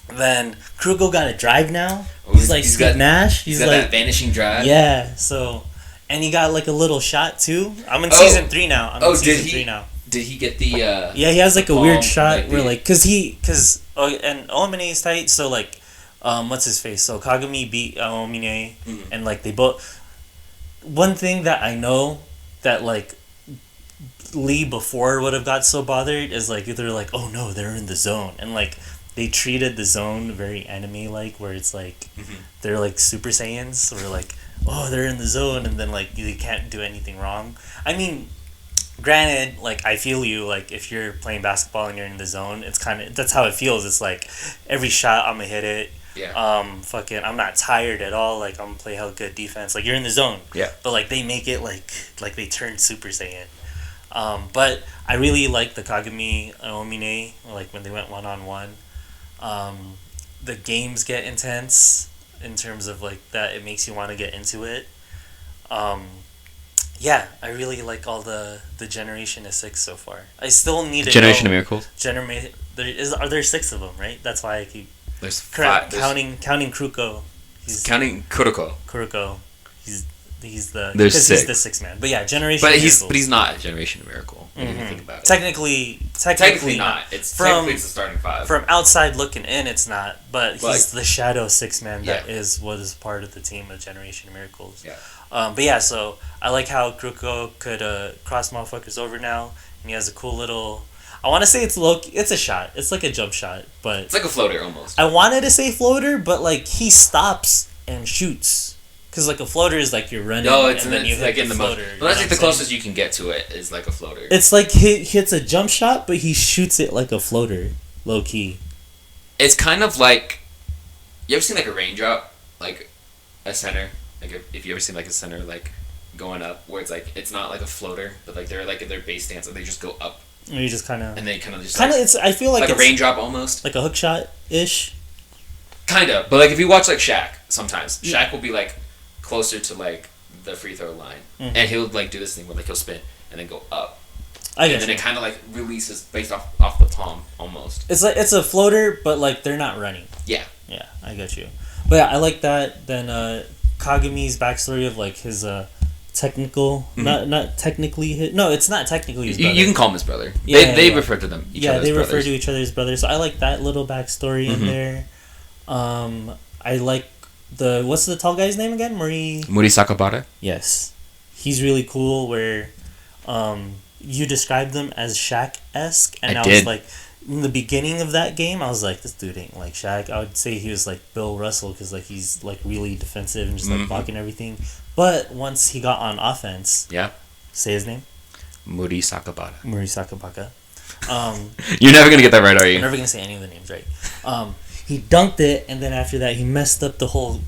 Then Kuruko got a drive now. He's got Nash. He's got like that vanishing drive. Yeah. So, and he got like a little shot too. I'm in season 3 now. Did he get the? Yeah, he has like a weird shot where like and Omine is tight. So like, what's his face? So Kagami beat Omine, and like they both. One thing that I know that like Lee before would have got so bothered is like they're like, oh no, they're in the zone, and like they treated the zone very anime like, where it's like they're like Super Saiyans, or like, oh, they're in the zone, and then like they can't do anything wrong. I mean, granted, like I feel you, like if you're playing basketball and you're in the zone, it's kind of that's how it feels. It's like every shot I'm gonna hit it. Yeah. I'm not tired at all. Like I'm gonna play hell good defense. Like you're in the zone. Yeah. But like they make it like they turn Super Saiyan. But I really like the Kagami Omine, like when they went 1-on-1. The games get intense in terms of like that. It makes you want to get into it. Yeah, I really like all the Generation of 6 so far. I still need to Generation of Miracles. Are there 6 of them? Right. That's why I keep. There's 5. Counting Kuruko. Counting Kuruko. Kuruko. He's the. There's 6. He's the 6th man. But yeah, Generation. But he's not a Generation of Miracle. When you think about it. Technically not. Technically it's the starting 5. From outside looking in, it's not. But he's the Shadow 6 man that was part of the team of Generation of Miracles. Yeah. But yeah, so I like how Kuruko could cross motherfuckers over now, and he has a cool little. I want to say it's a shot. It's like a jump shot, but it's like a floater almost. I wanted to say floater, but like he stops and shoots, because like a floater is like you're running. No, and then you hit the floater. Well, that's like the closest you can get to it is like a floater. It's like he hits a jump shot, but he shoots it like a floater, low key. It's kind of like, you ever seen like a raindrop, like a center, like if you ever seen like a center like going up, where it's like it's not like a floater, but like they're like in their base stance and they just go up. You just kind of... And they kind of just... It's... I feel like it's... Like a raindrop almost. Like a hook shot-ish? Kind of. But, like, if you watch, like, Shaq, sometimes, Shaq will be, like, closer to, like, the free throw line. Mm-hmm. And he'll, like, do this thing where, like, he'll spin and then go up. And then it kind of, like, releases based off the palm, almost. It's like, it's a floater, but, like, they're not running. Yeah. Yeah, I get you. But, yeah, I like that. Then, Kagami's backstory of, like, his, technical, not technically his, no, it's not technically his brother. You can call him his brother. Yeah, they refer to them. They refer to each other as brothers. So I like that little backstory in there. I like what's the tall guy's name again? Muri Sakabara. Yes, he's really cool. Where, you described them as Shaq-esque, and I was like, in the beginning of that game, I was like, this dude ain't like Shaq. I would say he was like Bill Russell, because like he's like really defensive and just like blocking everything. But once he got on offense, yeah, say his name, Muri Sakabara. Muri Sakabaka. You're never gonna get that right, are you? I'm never gonna say any of the names right. He dunked it, and then after that, he messed up the whole.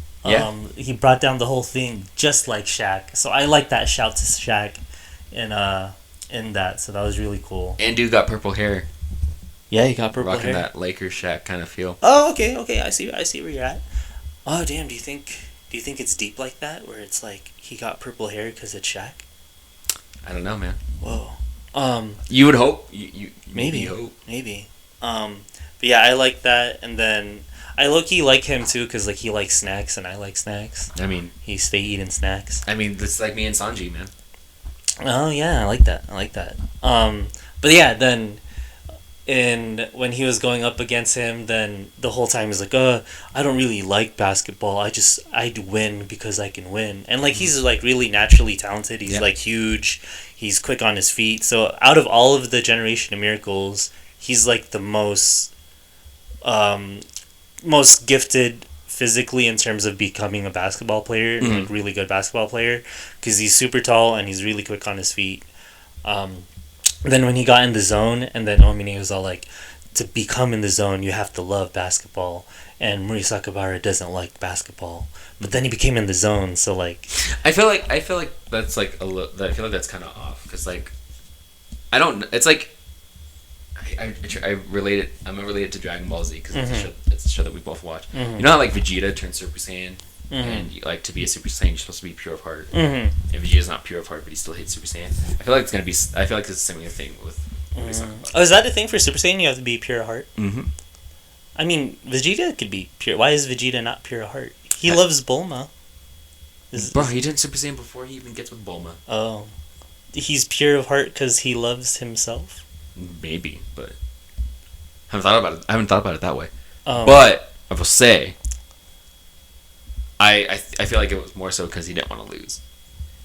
He brought down the whole thing just like Shaq. So I like that shout to Shaq, in that. So that was really cool. And dude got purple hair. Yeah, he got purple hair. Rocking that Lakers Shaq kind of feel. Oh, okay. I see where you're at. Oh, damn. Do you think it's deep like that, where it's like he got purple hair because it's Shaq? I don't know, man. Whoa. You would hope. You maybe hope. Maybe. But yeah, I like that, and then I low-key like him too, because like he likes snacks and I like snacks. I mean, he stay eating snacks. I mean, it's like me and Sanji, man. Oh yeah, I like that. But yeah, then when he was going up against him, then the whole time he's like, I don't really like basketball. I'd win because I can win. And like he's like really naturally talented. He's like huge. He's quick on his feet. So out of all of the Generation of Miracles, he's like the most gifted physically in terms of becoming a basketball player, like really good basketball player, because he's super tall and he's really quick on his feet. Then when he got in the zone, and then Omine was all like, to become in the zone, you have to love basketball, and Muri Sakabara doesn't like basketball. But then he became in the zone, so like, I feel like that's like I feel like that's kind of off, because like, I don't. It's like, I relate it. I'm gonna relate it to Dragon Ball Z, because it's a show that we both watch. You know how like Vegeta turned Super Saiyan, and like to be a Super Saiyan, you're supposed to be pure of heart. And Vegeta's not pure of heart, but he still hates Super Saiyan. I feel like it's the same thing with. Oh, is that the thing for Super Saiyan? You have to be pure of heart. I mean, Vegeta could be pure. Why is Vegeta not pure of heart? He loves Bulma. Bro, he didn't Super Saiyan before he even gets with Bulma. Oh, he's pure of heart because he loves himself. Maybe, but I haven't thought about it that way. But I will say, I feel like it was more so because he didn't want to lose,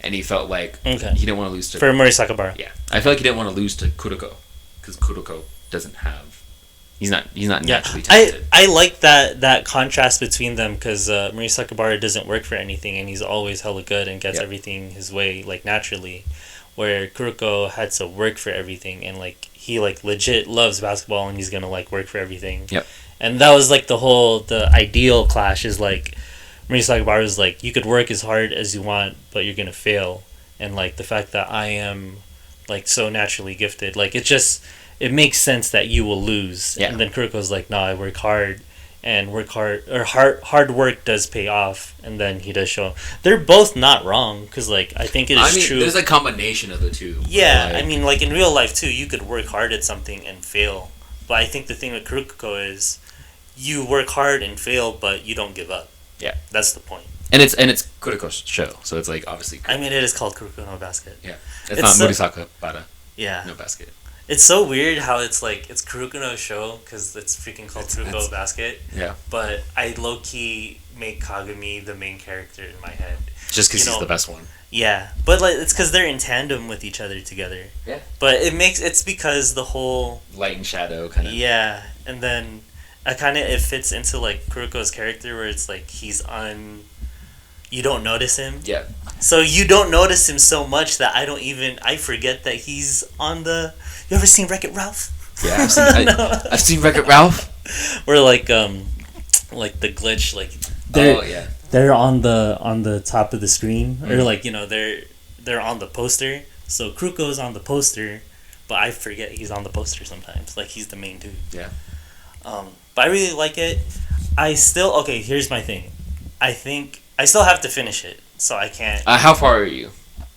and he felt like he didn't want to lose to Muri Sakabara. Yeah, I feel like he didn't want to lose to Kuruko, because Kuruko doesn't have. He's not naturally talented. I like that contrast between them, because Muri Sakabara doesn't work for anything, and he's always hella good and gets everything his way like naturally, where Kuruko had to work for everything, and like he like legit loves basketball and he's gonna like work for everything. Yep. And that was like the ideal clash, is like Muri Sakabara was like, you could work as hard as you want, but you're gonna fail. And like the fact that I am like so naturally gifted, like it makes sense that you will lose. Yeah. And then Kuroko's like, no, I work hard, and hard work does pay off, and then he does show. They're both not wrong, because like I think it is true. There's a combination of the two. Yeah, like, I mean, like in real life too, you could work hard at something and fail. But I think the thing with Kuruko is, you work hard and fail, but you don't give up. Yeah, that's the point. And it's Kuruko's show, so it's like obviously. I mean, it is called Kuruko No Basket. Yeah, it's not Muri Sakabara. Yeah. No Basket. It's so weird how it's like, it's Kuruko no show, because it's freaking called Kuruko Basket. Yeah. But I low-key make Kagami the main character in my head. Just because he's the best one. Yeah. But like, it's because they're in tandem with each other together. Yeah. But it's because the whole... light and shadow kind of... Yeah. And then it fits into like Kuruko's character, where it's like you don't notice him. Yeah. So you don't notice him so much that I forget that he's on the... You ever seen Wreck-It Ralph? Yeah, I've seen Wreck-It Ralph. Where like the glitch, like they're on the top of the screen, or like they're on the poster. So Kuruko's on the poster, but I forget he's on the poster sometimes. Like he's the main dude. Yeah. But I really like it. Here's my thing. I think I still have to finish it, so I can't. How far are you?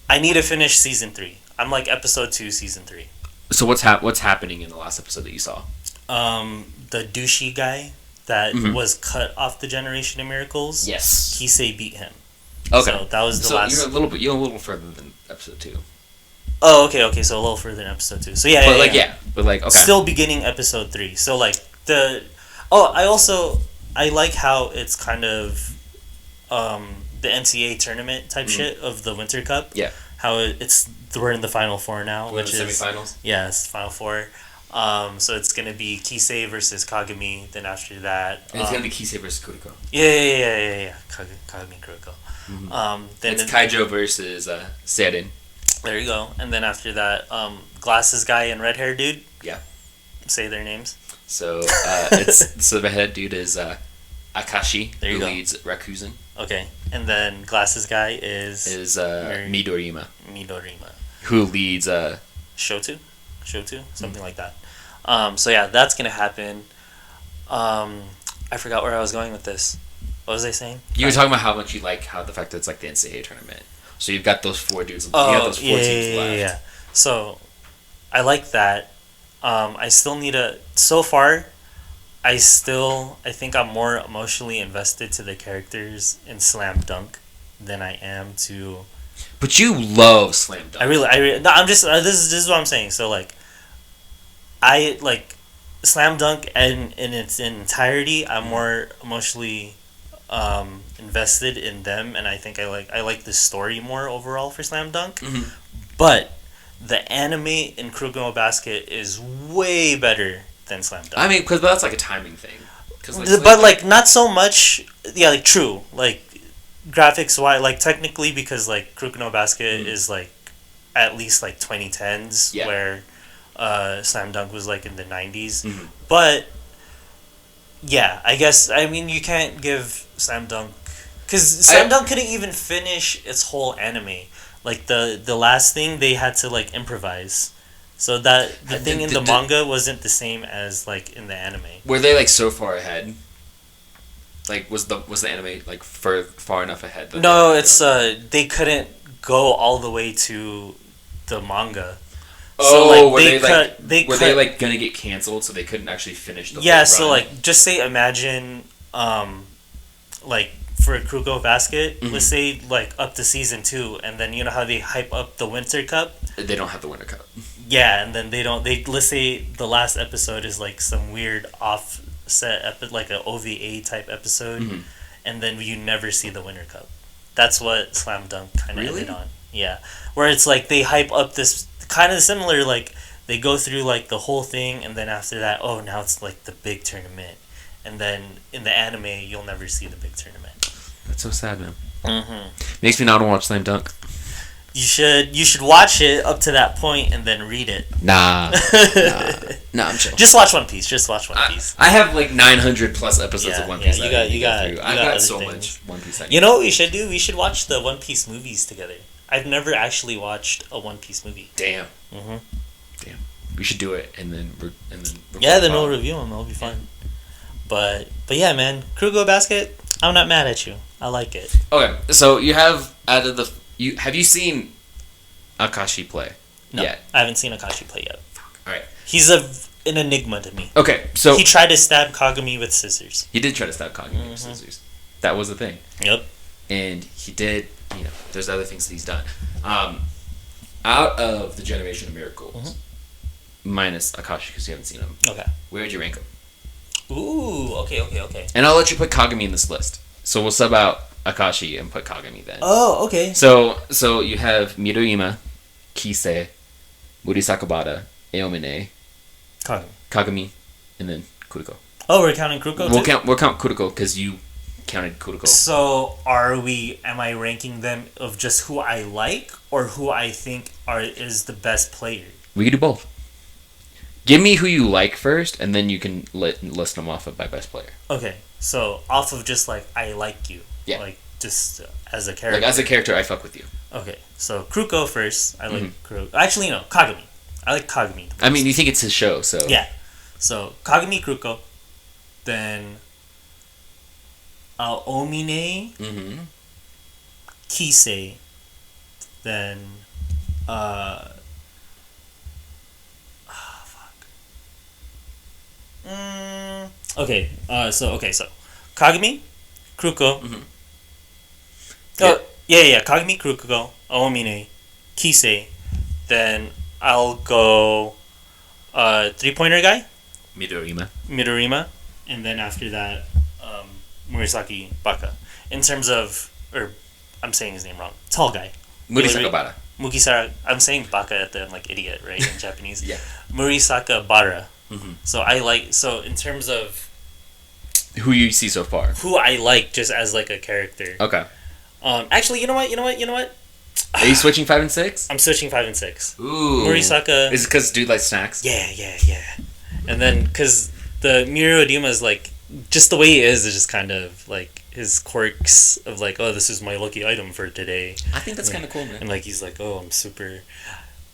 I need to finish season 3. I'm like episode 2, season 3. So what's happening in the last episode that you saw? The douchey guy that was cut off the Generation of Miracles. Yes. Kisei beat him. Okay. So that was the last. You're a little further than episode 2. Oh, okay. So a little further than episode 2. So yeah. But okay. Still beginning episode 3. So like I like how it's kind of the NCAA tournament type shit of the Winter Cup. Yeah. How we're in the Final Four now, which is semifinals. Yeah, it's Final Four. So it's gonna be Kisei versus Kagami. Then after that, and it's gonna be Kisei versus Kuruko. Yeah. Kagami Kuruko. Then it's Kaijo versus Seirin. There you go. And then after that, glasses guy and red hair dude. Yeah. Say their names. So the head dude is Akashi, who leads Rakuzen. Okay, and then glasses guy is Midorima. Midorima. Who leads Shoto, something like that. So yeah, that's gonna happen. I forgot where I was going with this. What was I saying? You were talking about how much you like the fact that it's like the NCAA tournament. So you've got those 4 dudes. You got those 4 teams left. Yeah. So I like that. I still need so far, I think I'm more emotionally invested to the characters in Slam Dunk than I am to. But you love Slam Dunk. I really. No, I'm just. This is what I'm saying. So like, I like Slam Dunk and in its entirety. I'm more emotionally invested in them, and I think I like the story more overall for Slam Dunk. Mm-hmm. But the anime in Kuruko No Basket is way better than Slam Dunk. I mean, because that's like a timing thing. But not so much. Yeah, like true. Like graphics wise, like technically, because like Kuruko No Basket is like at least like 2010s, where Slam Dunk was like in the 90s. Mm-hmm. But yeah, I guess you can't give Slam Dunk because Slam Dunk couldn't even finish its whole anime. Like the last thing they had to like improvise. So that the thing in the manga wasn't the same as like in the anime. Were they like so far ahead? Like was the anime like far enough ahead? No, it's they couldn't go all the way to the manga. Oh, so, like, were they like gonna get canceled, so they couldn't actually finish the whole run? So like just say imagine like for Kuruko No Basket, let's say like up to season 2, and then you know how they hype up the Winter Cup? They don't have the Winter Cup. Yeah, and then let's say the last episode is like some weird offset like an OVA type episode, and then you never see the Winter Cup. That's what Slam Dunk kind of ended on. Yeah, where it's like they hype up this kind of similar, like they go through like the whole thing, and then after that, now it's like the big tournament, and then in the anime you'll never see the big tournament. That's so sad, man. Makes me not want to watch Slam Dunk. You should watch it up to that point and then read it. Nah, I'm chill. Just watch One Piece. I have like 900 plus episodes of One Piece. You got I've got so much One Piece. You know what we should do? We should watch the One Piece movies together. I've never actually watched a One Piece movie. Damn. Damn. We should do it and then then we'll review them. It'll be fun. But yeah, man, Kuruko No Basket. I'm not mad at you. I like it. Okay, so you have have you seen Akashi play? No, yet? I haven't seen Akashi play yet. All right. He's an enigma to me. Okay, so he tried to stab Kagami with scissors. He did try to stab Kagami with scissors. That was the thing. Yep. And he did. There's other things that he's done. Out of the Generation of Miracles, minus Akashi because you haven't seen him. Okay. Where would you rank him? Ooh. Okay. And I'll let you put Kagami in this list. So we'll sub out Akashi and put Kagami then. Oh, okay. So you have Midorima, Kisei, Murisakabara, Eomine, Kagami, and then Kuruko. Oh, we're counting Kuruko too? We'll count Kuruko because you counted Kuruko. So am I ranking them of just who I like or who I think is the best player? We could do both. Give me who you like first, and then you can list them off by best player. Okay, so off of just like I like you. Yeah. Like just as a character. Like as a character, I fuck with you. Okay, so Kuruko first. I like Kuruko. Actually, no, Kagami. I like Kagami. I mean, you think it's his show, so. Yeah. So Kagami, Kuruko, then Omine, Kisei, then Okay, so Kagami, Kuruko. Kagami, Kuruko, Aomine, Kisei. Then I'll go 3-pointer guy. Midorima. And then after that, Murasaki Baka. In terms of, or I'm saying his name wrong. Tall guy. Murisaka Mugisara. I'm saying Baka at the like idiot, right, in Japanese. Yeah. Murisaka Bara. So in terms of who you see so far, who I like just as like a character. Okay. Actually, you know what? Are you switching 5 and 6? I'm switching 5 and 6. Ooh. Morisaka. Is it because dude likes snacks? Yeah. And then because the Mirodima is like just the way he is just kind of like his quirks of like, oh, this is my lucky item for today. I think that's kind of cool, man. And like he's like, oh, I'm super.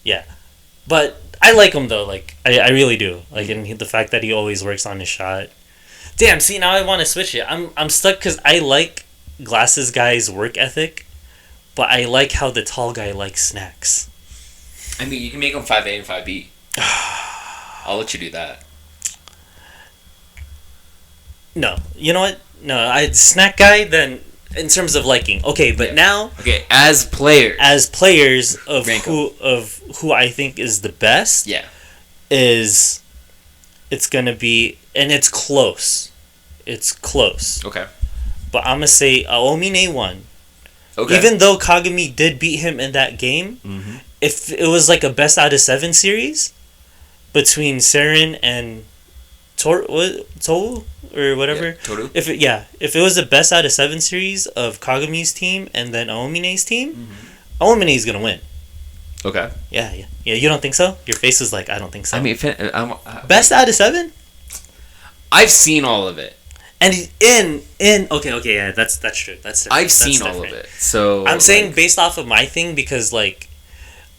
Yeah, but I like him though. Like I really do. Like and the fact that he always works on his shot. Damn. See, now I want to switch it. I'm stuck because I like Glasses guy's work ethic. But I like how the tall guy likes snacks. I mean, you can make them 5A and 5B. I'll let you do that. No. You know what? No, snack guy, then, in terms of liking. Okay, but now... Okay, as players of who I think is the best... Yeah. Is... It's gonna be... And it's close. It's close. Okay. But I'm gonna say Aomine won. Okay. Even though Kagami did beat him in that game, if it was like a best out of 7 series between Seren and Toru or whatever, Toru. if it was the best out of 7 series of Kagami's team and then Aomine's team, Aomine's gonna win. Okay. Yeah. You don't think so? Your face is like, I don't think so. I mean, best out of 7? I've seen all of it. And okay, yeah, that's true. That's different. I've seen all of it. So I'm saying based off of my thing because like,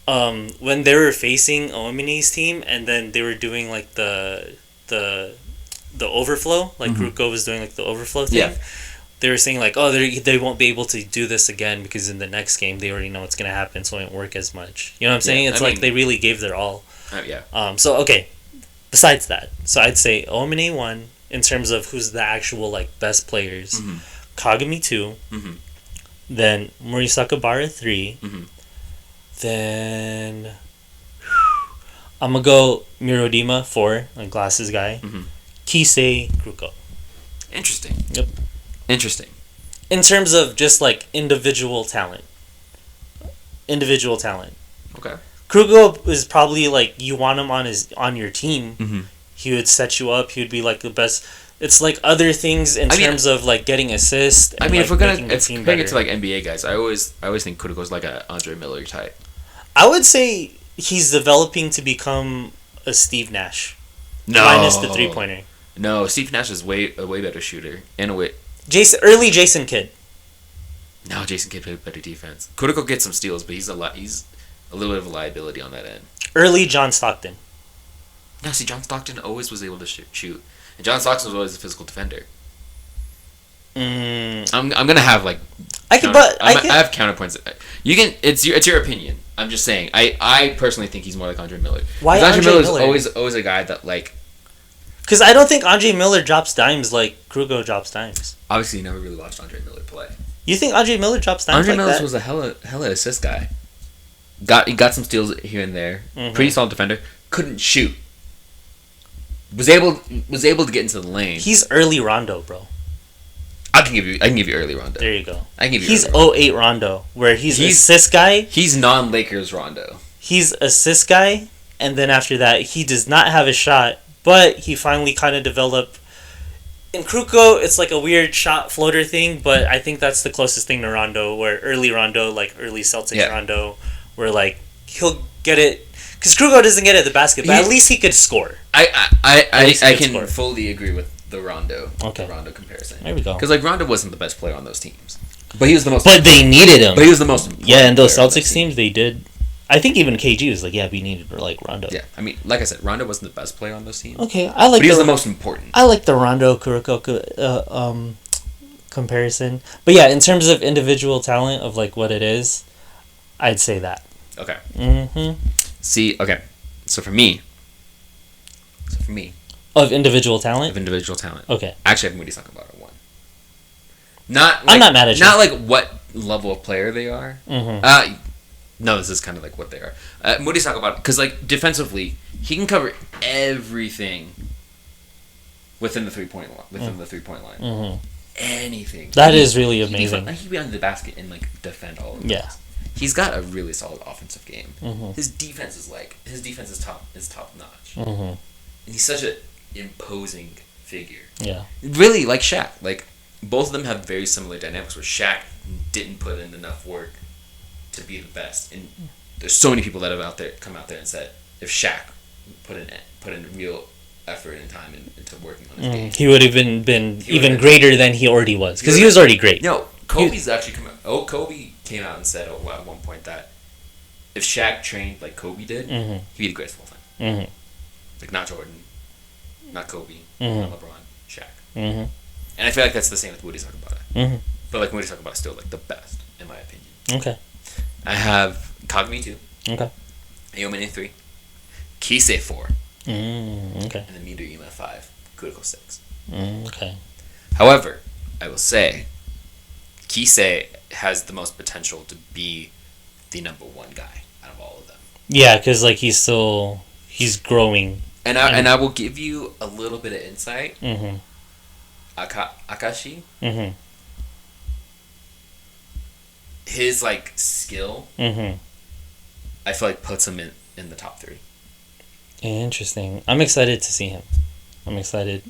when they were facing Omine's team and then they were doing like the overflow, like Kuruko was doing like the overflow thing. Yeah. They were saying like, oh, they won't be able to do this again because in the next game they already know what's gonna happen, so it won't work as much. You know what I'm saying? It's like they really gave their all. Yeah. So okay. Besides that, so I'd say Omine won. In terms of who's the actual like best players, Kagami 2, then Morisaka Bara 3, then I'm gonna go Mirodima 4, like Glasses guy, Kisei Kuruko. Interesting. Yep. Interesting. In terms of just like individual talent. Okay. Kuruko is probably like you want him on your team. He would set you up. He would be like the best. It's like other things in terms of like getting assists. And, if we're gonna comparing it to like NBA guys, I always think Kuruko's like a Andre Miller type. I would say he's developing to become a Steve Nash. No. Minus the 3-pointer. No, Steve Nash is a way better shooter and early Jason Kidd. No, Jason Kidd played better defense. Kuruko gets some steals, but he's a little bit of a liability on that end. Early John Stockton. No, see, John Stockton always was able to shoot. And John Stockton was always a physical defender. I'm gonna have like... I have counterpoints. You can... It's your opinion. I'm just saying. I personally think he's more like Andre Miller. Why Andre Miller? Always a guy that like... Because I don't think Andre Miller drops dimes like Kuruko drops dimes. Obviously, you never really watched Andre Miller play. You think Andre Miller drops dimes Andre like Miller that? was a hella assist guy. He got some steals here and there. Pretty solid defender. Couldn't shoot. Was able to get into the lane. He's early Rondo, bro. I can give you early Rondo. There you go. I can give you. He's 08 Rondo, where he's assist guy. He's non-Lakers Rondo. He's assist guy, and then after that, he does not have a shot, but he finally kind of developed. In Kuruko, it's like a weird shot floater thing, but I think that's the closest thing to Rondo, where early Rondo, like early Celtics Rondo, where like he'll get it. Because Kuruko doesn't get it at the basket, but at least he could score. I can fully agree with the Rondo comparison. There we go. Because like Rondo wasn't the best player on those teams, but he was the most. But they needed him. But he was the most important. Yeah, and those Celtics teams, they did. I think even KG was like, yeah, we needed like Rondo. Yeah, I mean, like I said, Rondo wasn't the best player on those teams. Okay, I like. But he was the most important. I like the Rondo Kuruko comparison, but yeah, in terms of individual talent of like what it is, I'd say that. Okay. See, okay, so for me. Of individual talent. Okay. Actually, I have Moody's talking about it one. Not. Like, I'm not mad at you. Not like what level of player they are. No, this is kind of like what they are. Moody's talking about because like defensively, he can cover everything within the 3-point line. Anything. That is really amazing. He can be under the basket and like defend all of it. Yeah. He's got a really solid offensive game. His defense is top notch. And he's such an imposing figure. Yeah. Really like Shaq. Like both of them have very similar dynamics where Shaq didn't put in enough work to be the best. And there's so many people that have come out there and said if Shaq put in real effort and time into working on his game, he would have been even greater than he already was, because he was already great. No, Kobe's actually come out. Oh, Kobe came out and said at one point that if Shaq trained like Kobe did, he'd be the greatest of all time. Like not Jordan, not Kobe, not LeBron, Shaq. And I feel like that's the same with Woody's talking about it. But like Woody's talking about it, still like the best in my opinion. Okay. I have Kagami 2. Okay. Ayomine 3. Kisei 4. Okay. And then Midorima 5. Kuruko 6. Okay. However, I will say Kisei has the most potential to be the number one guy out of all of them. Yeah, because like he's growing. And I will give you a little bit of insight. Akashi. His like skill. I feel like puts him in the top 3. Interesting. I'm excited to see him. I'm excited.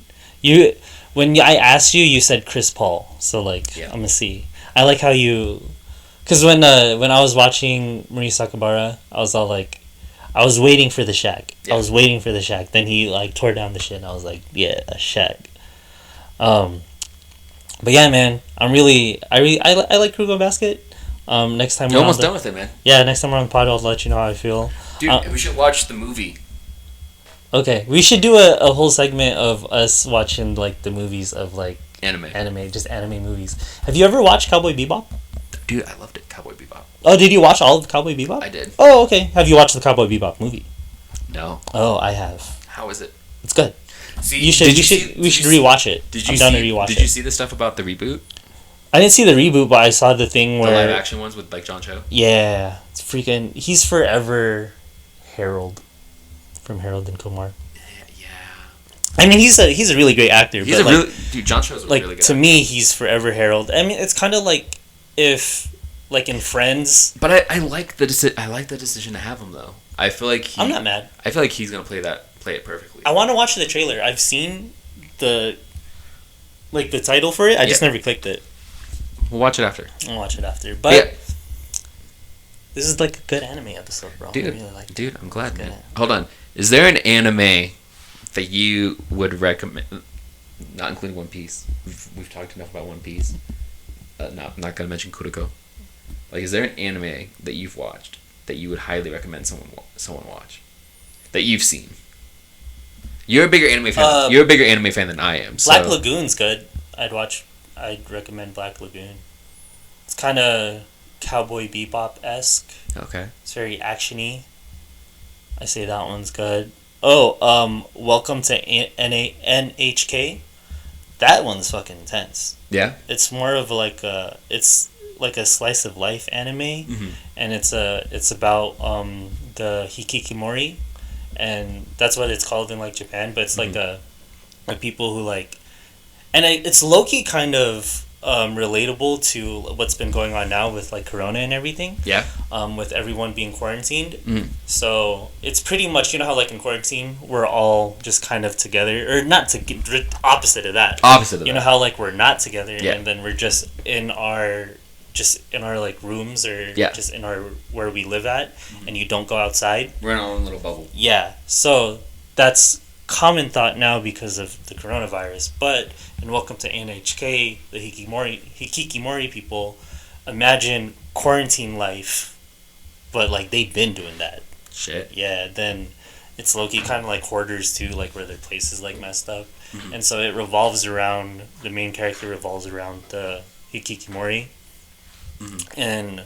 When I asked you, you said Chris Paul. So like, I'm gonna see. I like how you, because when I was watching Marie Sakabara, I was all like, I was waiting for the Shaq. I was waiting for the Shaq. Then he like tore down the shit, and I was like, yeah, a Shaq. But yeah, man, I like Kuruko No Basket. Next time you're almost done with it, man. Yeah, next time we're on the pod, I'll let you know how I feel. Dude, we should watch the movie. Okay, we should do a whole segment of us watching like the movies of like anime, just anime movies. Have you ever watched Cowboy Bebop? Dude, I loved it. Cowboy Bebop. Oh, did you watch all of Cowboy Bebop? I did. Oh, okay. Have you watched the Cowboy Bebop movie? No. Oh, I have. How is it? It's good. See, we should rewatch it. Did you see the stuff about the reboot? I didn't see the reboot, but I saw the thing where the live action ones with like John Cho. Yeah, it's freaking. He's forever Harold from Harold and Kumar. Yeah. I mean, he's a really great actor. He's dude. John Cho's a really good actor. To me, he's forever Harold. I mean, it's kind of like if like in Friends. But I like the decision to have him though. I feel like I'm not mad. I feel like he's gonna play it perfectly. I want to watch the trailer. I've seen the title for it. I just never clicked it. We'll watch it after. I'll watch it after. But this is like a good anime episode, bro. Dude, I really like dude, I'm glad, man. Hold on. Is there an anime that you would recommend, not including One Piece? We've talked enough about One Piece. I'm not going to mention Kuruko. Like, is there an anime that you've watched that you would highly recommend someone watch? That you've seen? You're a bigger anime fan than I am. Black Lagoon's good. I'd recommend Black Lagoon. It's kind of Cowboy Bebop-esque. Okay. It's very actiony. I say that one's good. Oh, Welcome to NHK. That one's fucking intense. Yeah. It's more of like a slice of life anime, and it's about the hikikomori, and that's what it's called in like Japan. But it's like the people who like. And it's low-key kind of relatable to what's been going on now with like Corona and everything. Yeah. With everyone being quarantined. So it's pretty much, you know how like in quarantine we're all just kind of together, or not opposite of that. You know how like we're not together, and then we're just in our like rooms, or just in our where we live at, and you don't go outside. We're in our own little bubble. Yeah. So that's common thought now because of the coronavirus, but in Welcome to NHK, the hikikomori people imagine quarantine life, but like they've been doing that shit. Yeah, then it's low-key kind of like Hoarders too, like where their place is like messed up, and so it revolves around the main character revolves around the hikikomori, and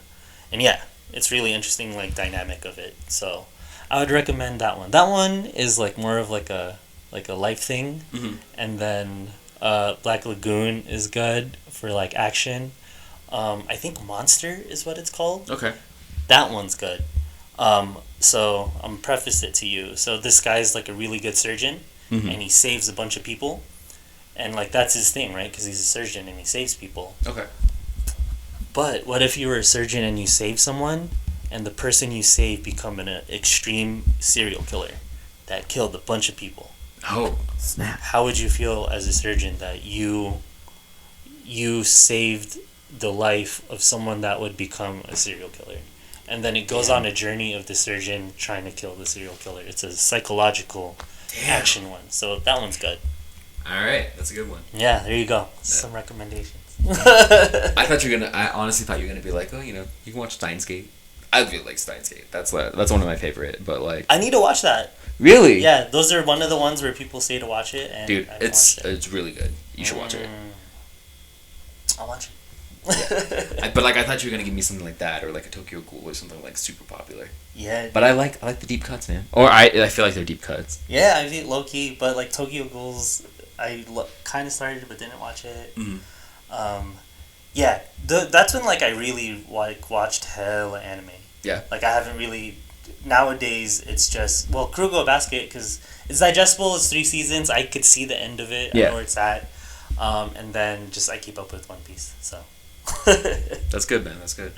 yeah, it's really interesting like dynamic of it. So I would recommend that one. That one is like more of like a life thing, and then Black Lagoon is good for like action. I think Monster is what it's called. Okay. That one's good. So I'm preface it to you. So this guy's like a really good surgeon, and he saves a bunch of people, and like that's his thing, right? Because he's a surgeon and he saves people. Okay. But what if you were a surgeon and you save someone, and the person you saved become an extreme serial killer that killed a bunch of people? Oh, snap. How would you feel as a surgeon that you saved the life of someone that would become a serial killer? and then it goes on a journey of the surgeon trying to kill the serial killer. It's a psychological action one, so that one's good. All right, that's a good one. Yeah, there you go. Some recommendations. I honestly thought you were gonna be like, oh, you can watch Steins Gate. I really like Steins Gate. That's one of my favorite. But like, I need to watch that. Really? Yeah, those are one of the ones where people say to watch it. And dude, it's really good. You should watch it. I'll watch it. Yeah. But like, I thought you were gonna give me something like that, or like a Tokyo Ghoul, or something like super popular. Yeah. But I like the deep cuts, man. Or I feel like they're deep cuts. Yeah, I feel low key, but like Tokyo Ghouls, I kind of started but didn't watch it. Mm-hmm. Yeah, that's when like I really watched hella anime. Yeah. Like I haven't really. Nowadays, it's just Kuruko No Basket because it's digestible. It's 3 seasons. I could see the end of it. Yeah. I know where it's at. And then just I keep up with One Piece. So. That's good, man. That's good.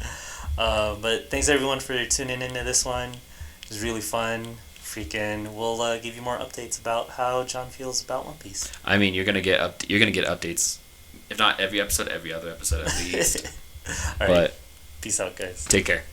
But thanks everyone for tuning into this one. It was really fun. We'll give you more updates about how John feels about One Piece. I mean, you're gonna get updates, if not every episode, every other episode at least. All right. Peace out, guys. Take care.